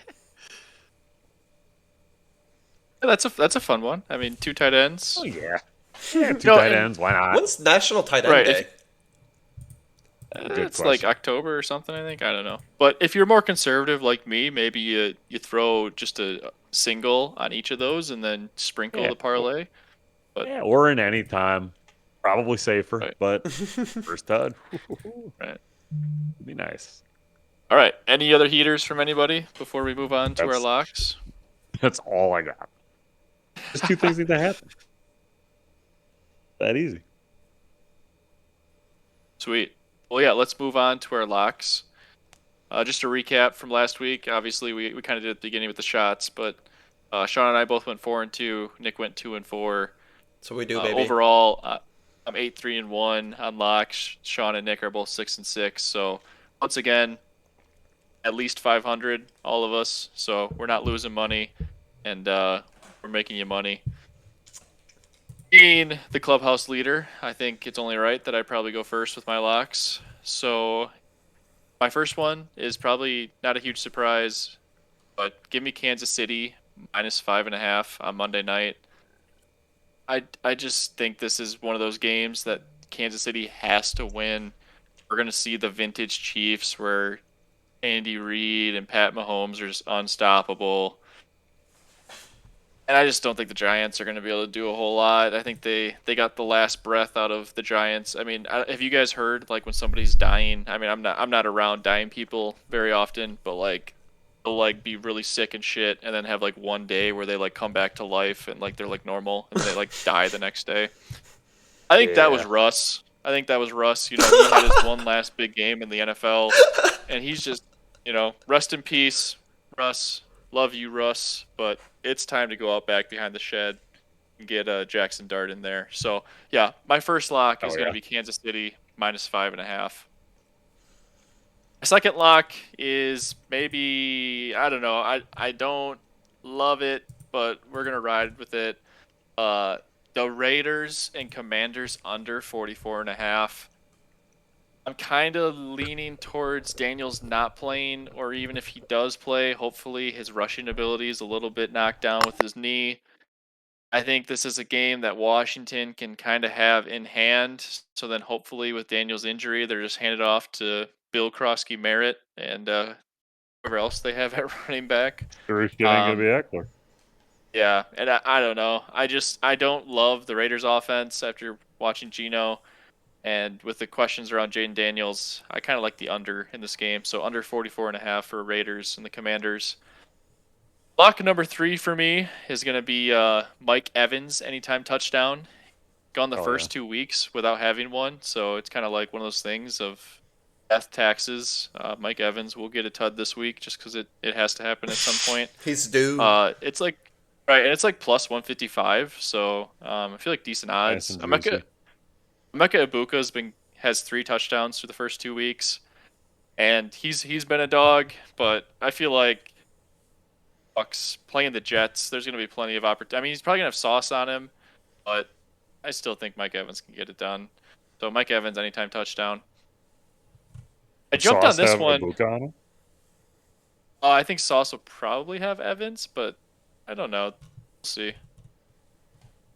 that's a fun one. I mean, two tight Oh ends. yeah, yeah, two No, tight and ends. Why not? When's National Tight End right, Day? Good it's like question. October or something. I think I don't know. But if you're more conservative like me, maybe you throw just a single on each of those and then sprinkle Yeah, the parlay. But yeah, or in any time. Probably safer, right, but first Todd right. would be nice. All right. Any other heaters from anybody before we move on to our That's locks? that's all I got. Just two things need to happen. That easy. Sweet. Well, yeah, let's move on to our locks. Just a recap from last week. Obviously, we kind of did at the beginning with the shots, but Sean and I both went 4-2. Nick went 2-4. So we do, baby. Overall, I'm 8-3-1 on locks. Sean and Nick are both 6-6. So once again, at least 500, all of us. So we're not losing money, and we're making you money. Being the clubhouse leader, I think it's only right that I probably go first with my locks. So my first one is probably not a huge surprise, but give me Kansas City -5.5 on Monday night. I just think this is one of those games that Kansas City has to win. We're gonna see the vintage Chiefs where Andy Reid and Pat Mahomes are just unstoppable. And I just don't think the Giants are going to be able to do a whole lot. I think they got the last breath out of the Giants. I mean, have you guys heard like when somebody's dying? I mean, I'm not around dying people very often, but like they'll like be really sick and shit, and then have like one day where they like come back to life and like they're like normal, and they like die the next day. I think that was Yeah. Russ. I think that was Russ. You know, he had his one last big game in the NFL, and he's just, rest in peace, Russ. Love you, Russ. But it's time to go out back behind the shed and get Jackson Dart in there. So yeah, my first lock is Oh going to yeah. be Kansas City -5.5. My second lock is maybe, I don't know. I don't love it, but we're gonna ride with it. Uh, the Raiders and Commanders under 44.5. I'm kind of leaning towards Daniels not playing, or even if he does play, hopefully his rushing ability is a little bit knocked down with his knee. I think this is a game that Washington can kind of have in hand. So then hopefully with Daniels' injury, they're just handed off to Bill Krosky Merritt and whoever else they have at running back. Sure as shit ain't gonna be Um, Eckler. yeah, and I don't know. I don't love the Raiders offense after watching Geno. And with the questions around Jaden Daniels, I kind of like the under in this game. So under 44.5 for Raiders and the Commanders. Lock number 3 for me is going to be Mike Evans anytime touchdown. Gone the Oh yeah. first 2 weeks without having one, so it's kind of like one of those things of death taxes. Mike Evans will get a tud this week just because it has to happen at some point. He's due. It's like right, and it's like plus 155, so I feel like decent Nice odds. and juicy. Emeka has 3 touchdowns through the first 2 weeks, and he's been a dog, but I feel like Bucks playing the Jets, there's going to be plenty of opportunity. I mean, he's probably going to have sauce on him, but I still think Mike Evans can get it done. So Mike Evans, anytime touchdown. I jumped on Sauce this have one. Ibuka on him. I think Sauce will probably have Evans, but I don't know. We'll see.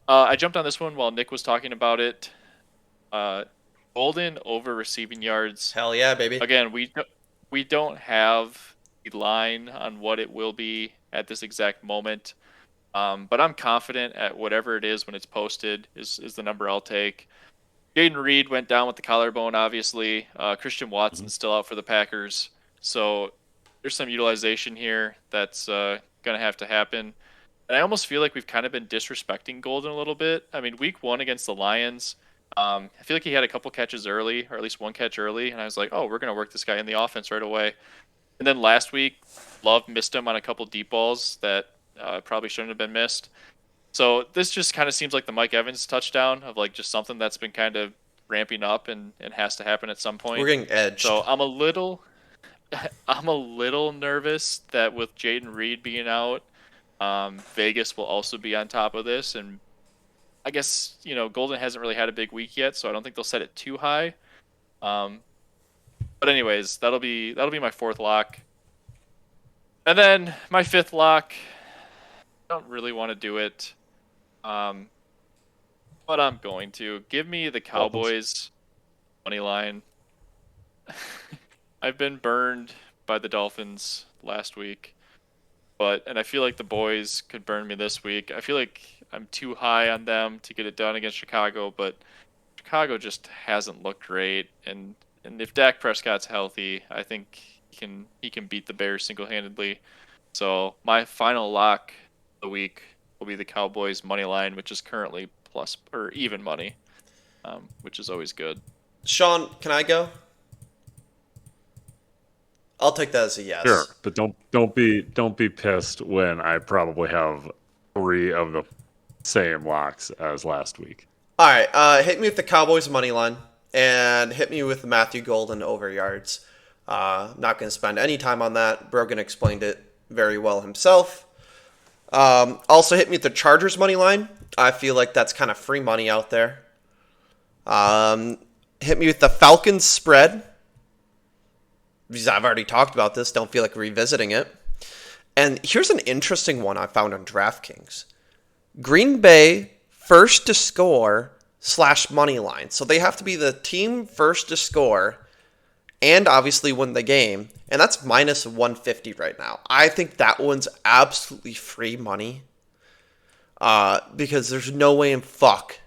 I jumped on this one while Nick was talking about it. Golden over receiving yards. Hell yeah, baby. Again, we don't have a line on what it will be at this exact moment. But I'm confident at whatever it is when it's posted is the number I'll take. Jaden Reed went down with the collarbone, obviously. Christian Watson's still out for the Packers. So there's some utilization here that's going to have to happen. And I almost feel like we've kind of been disrespecting Golden a little bit. I mean, week 1 against the Lions, I feel like he had a couple catches early, or at least one catch early. And I was like, oh, we're going to work this guy in the offense right away. And then last week, Love missed him on a couple deep balls that probably shouldn't have been missed. So this just kind of seems like the Mike Evans touchdown of like just something that's been kind of ramping up and has to happen at some point. We're getting edged. So I'm a little nervous that with Jaden Reed being out, Vegas will also be on top of this and I guess Golden hasn't really had a big week yet, so I don't think they'll set it too high. Um, but anyways, that'll be my fourth lock, and then my fifth lock. I don't really want to do it, um, but I'm going to give me the Dolphins. Cowboys money line. I've been burned by the Dolphins last week, and I feel like the boys could burn me this week. I feel like I'm too high on them to get it done against Chicago, but Chicago just hasn't looked great, and if Dak Prescott's healthy, I think he can beat the Bears single-handedly. So my final lock of the week will be the Cowboys money line, which is currently plus or even money, which is always good. Sean, can I go? I'll take that as a yes. Sure, but don't be pissed when I probably have 3 of the same locks as last week. All right, hit me with the Cowboys money line and hit me with Matthew Golden over yards. I'm not going to spend any time on that. Brogan explained it very well himself. Also, hit me with the Chargers money line. I feel like that's kind of free money out there. Hit me with the Falcons spread. Because I've already talked about this. Don't feel like revisiting it. And here's an interesting one I found on DraftKings. Green Bay first to score / money line. So they have to be the team first to score and obviously win the game. And that's minus 150 right now. I think that one's absolutely free money. Because there's no way in fuck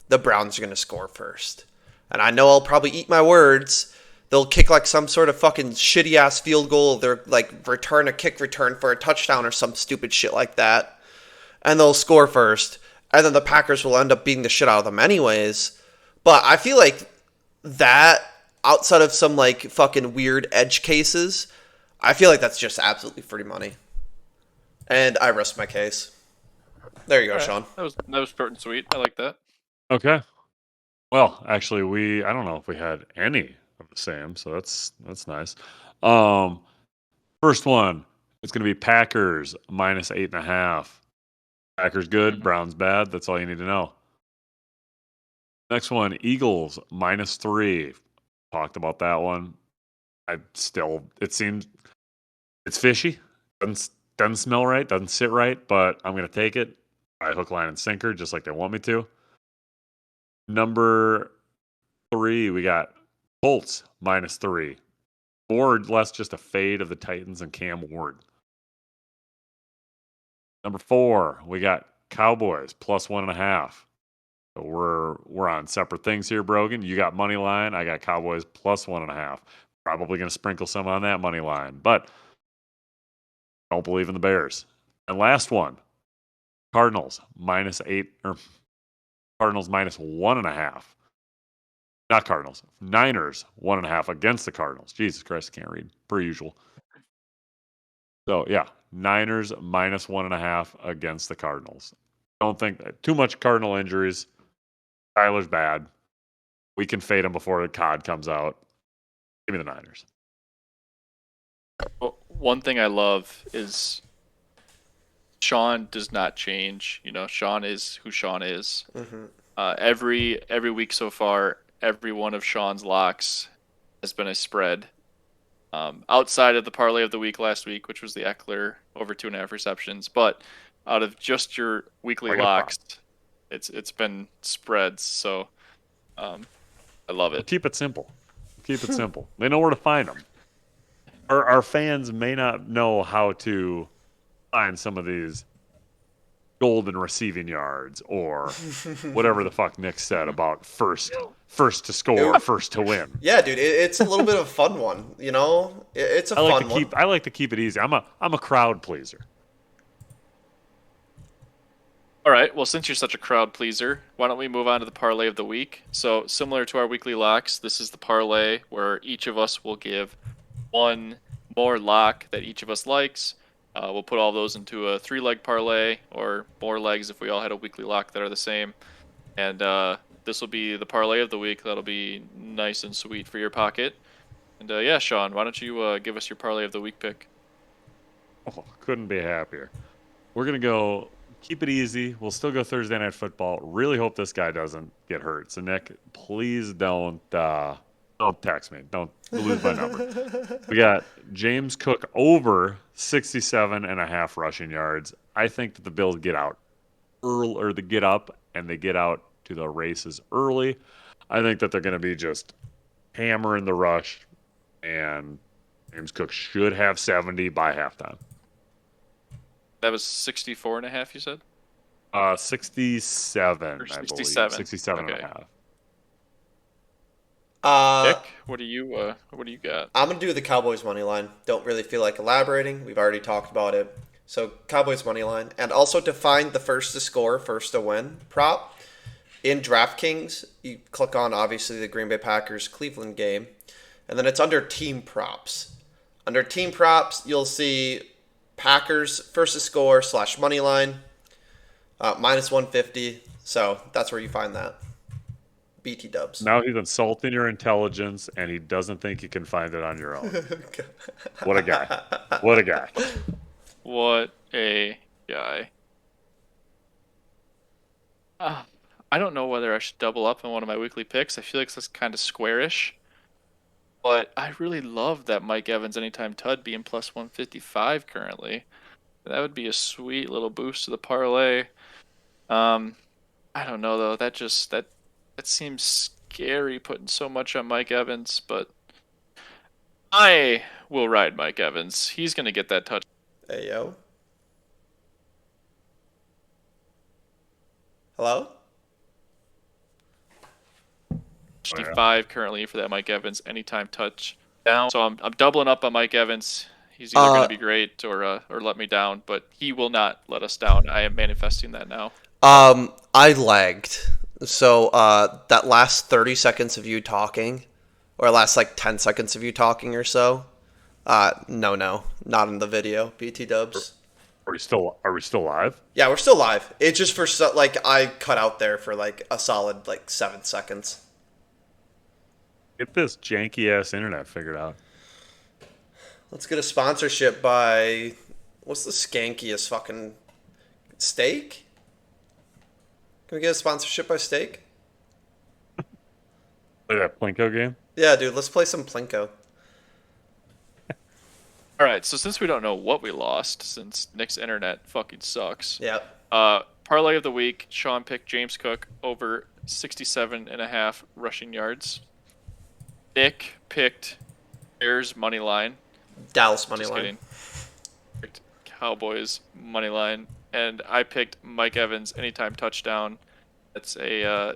the Browns are going to score first. And I know I'll probably eat my words. They'll kick like some sort of fucking shitty ass field goal. They're like return a kick return for a touchdown or some stupid shit like that. And they'll score first. And then the Packers will end up beating the shit out of them anyways. But I feel like that, outside of some like fucking weird edge cases, I feel like that's just absolutely free money. And I rest my case. There you go, All right, Sean. that was short and sweet. I like that. Okay. Well, actually, I don't know if we had any of the same, so that's nice. Um, First one, it's going to be Packers minus 8.5. Packers good, Mhm. Browns bad. That's all you need to know. Next one, Eagles minus 3. Talked about that one. It seems it's fishy. Doesn't smell right. Doesn't sit right. But I'm going to take it by hook, line, and sinker, just like they want me to. Number 3, we got Colts minus 3. More or less just a fade of the Titans and Cam Ward. Number 4, we got Cowboys plus 1.5. So we're on separate things here, Brogan. You got money line. I got Cowboys plus 1.5. Probably going to sprinkle some on that money line, but don't believe in the Bears. And last one, Cardinals minus 8 or Cardinals minus 1.5. Not Cardinals. Niners 1.5 against the Cardinals. Jesus Christ, I can't read per usual. So yeah, Niners minus 1.5 against the Cardinals. Don't think too much Cardinal injuries. Tyler's bad. We can fade him before the COD comes out. Give me the Niners. Well, one thing I love is Sean does not change. Sean is who Sean is. Mm-hmm. Every week so far, every one of Sean's locks has been a spread. Outside of the parlay of the week last week, which was the Eckler over 2.5 receptions, but out of just your weekly I got a prop. locks, it's been spreads. So I love We'll it. keep it simple. Keep it simple. They know where to find them. Our fans may not know how to find some of these golden receiving yards or whatever the fuck Nick said about first to score, first to win. Yeah, dude, it's a little bit of a fun one. It's a I like to fun one. keep it easy. I'm a crowd pleaser. All right. Well, since you're such a crowd pleaser, why don't we move on to the parlay of the week? So, similar to our weekly locks, this is the parlay where each of us will give one more lock that each of us likes. We'll put all those into a 3-leg parlay or more legs if we all had a weekly lock that are the same. And this will be the parlay of the week. That'll be nice and sweet for your pocket. And yeah, Sean, why don't you give us your parlay of the week pick? Oh, couldn't be happier. We're gonna go keep it easy. We'll still go Thursday Night Football. Really hope this guy doesn't get hurt. So, Nick, please don't text me. Don't lose my number. We got James Cook over 67.5 rushing yards. I think that the Bills get out early, or they get up and they get out to the races early. I think that they're going to be just hammering the rush, and James Cook should have 70 by halftime. That was 64.5, you said? 67, Or I believe. 67. 67 Okay. and a half. Nick, what do you got? I'm gonna do the Cowboys money line. Don't really feel like elaborating. We've already talked about it. So Cowboys money line, and also to find the first to score, first to win prop in DraftKings. You click on obviously the Green Bay Packers Cleveland game, and then it's under team props. Under team props, you'll see Packers first to score / money line minus 150. So that's where you find that. BT dubs. Now he's insulting your intelligence, and he doesn't think you can find it on your own. What a guy. What a guy. What a guy. I don't know whether I should double up on one of my weekly picks. I feel like that's kind of squarish. But I really love that Mike Evans anytime TUD being plus 155 currently. That would be a sweet little boost to the parlay. I don't know though. That seems scary putting so much on Mike Evans, but I will ride Mike Evans. He's going to get that touch. Hey, yo. Hello? 65 currently for that Mike Evans anytime touch down. So I'm doubling up on Mike Evans. He's either going to be great or let me down, but he will not let us down. I am manifesting that now. I lagged. So that last 30 seconds of you talking, or last like 10 seconds of you talking or so, no, not in the video. BT dubs. Are we still live? Yeah, we're still live. It's just for like I cut out there for like a solid like 7 seconds. Get this janky ass internet figured out. Let's get a sponsorship by what's the skankiest fucking steak? Can we get a sponsorship by steak? Play that Plinko game? Yeah, dude, let's play some Plinko. All right, so since we don't know what we lost, since Nick's internet fucking sucks. Yeah. Parlay of the week, Sean picked James Cook over 67.5 rushing yards. Nick picked Bears money line. Dallas money Just line. kidding. Picked Cowboys money line, and I picked Mike Evans anytime touchdown. That's a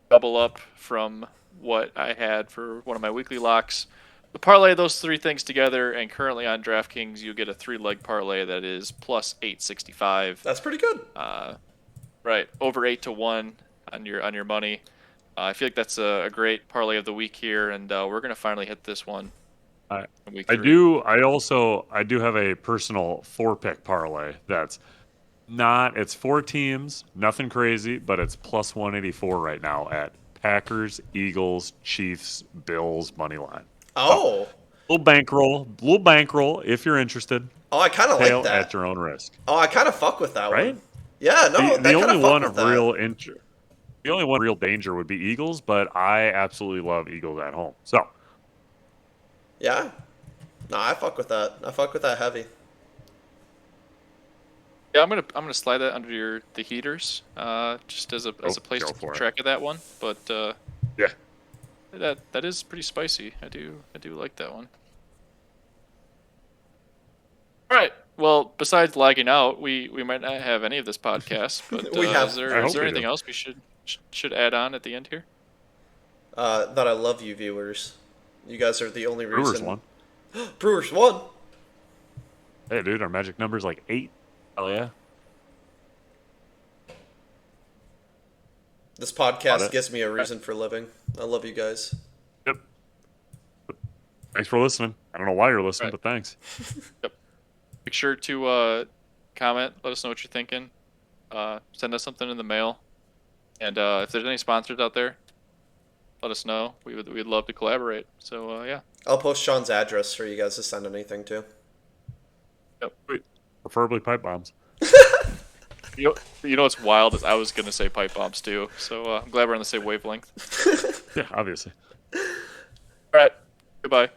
double up from what I had for one of my weekly locks. The parlay those three things together, and currently on DraftKings, you get a 3-leg parlay that is plus 865. That's pretty good. Right, over 8-1 on your money. I feel like that's a great parlay of the week here, and we're gonna finally hit this one. in week 3. I do have a personal 4-pick parlay that's not. It's 4 teams, nothing crazy, but it's plus 184 right now at Packers, Eagles, Chiefs, Bills money line. Oh. Little bankroll if you're interested. Oh, I kind of like that. At your own risk. Oh, I kind of fuck with that Right? one. Yeah, no, The only one of that. the only one real danger would be Eagles, but I absolutely love Eagles at home. So Yeah. No, I fuck with that. I fuck with that heavy. Yeah, I'm gonna slide that under the heaters, just as a place go to for keep it. track of that one. But yeah. that is pretty spicy. I do like that one. All right. Well, besides lagging out, we might not have any of this podcast. But We have- is I there hope we anything do. else we should add on at the end here? That I love you, viewers. You guys are the only Brewers reason. won. Brewers won. Hey, dude, our magic number's like 8. Hell yeah. This Got podcast it. gives me a reason for living. I love you guys. Yep. Thanks for listening. I don't know why you're listening, Right. but thanks. Make sure to comment. Let us know what you're thinking. Send us something in the mail. And if there's any sponsors out there, let us know. We'd love to collaborate. So yeah. I'll post Sean's address for you guys to send anything to. Yep. Preferably pipe bombs. You know what's wild is I was gonna say pipe bombs too. So I'm glad we're on the same wavelength. Yeah, obviously. All right. Goodbye.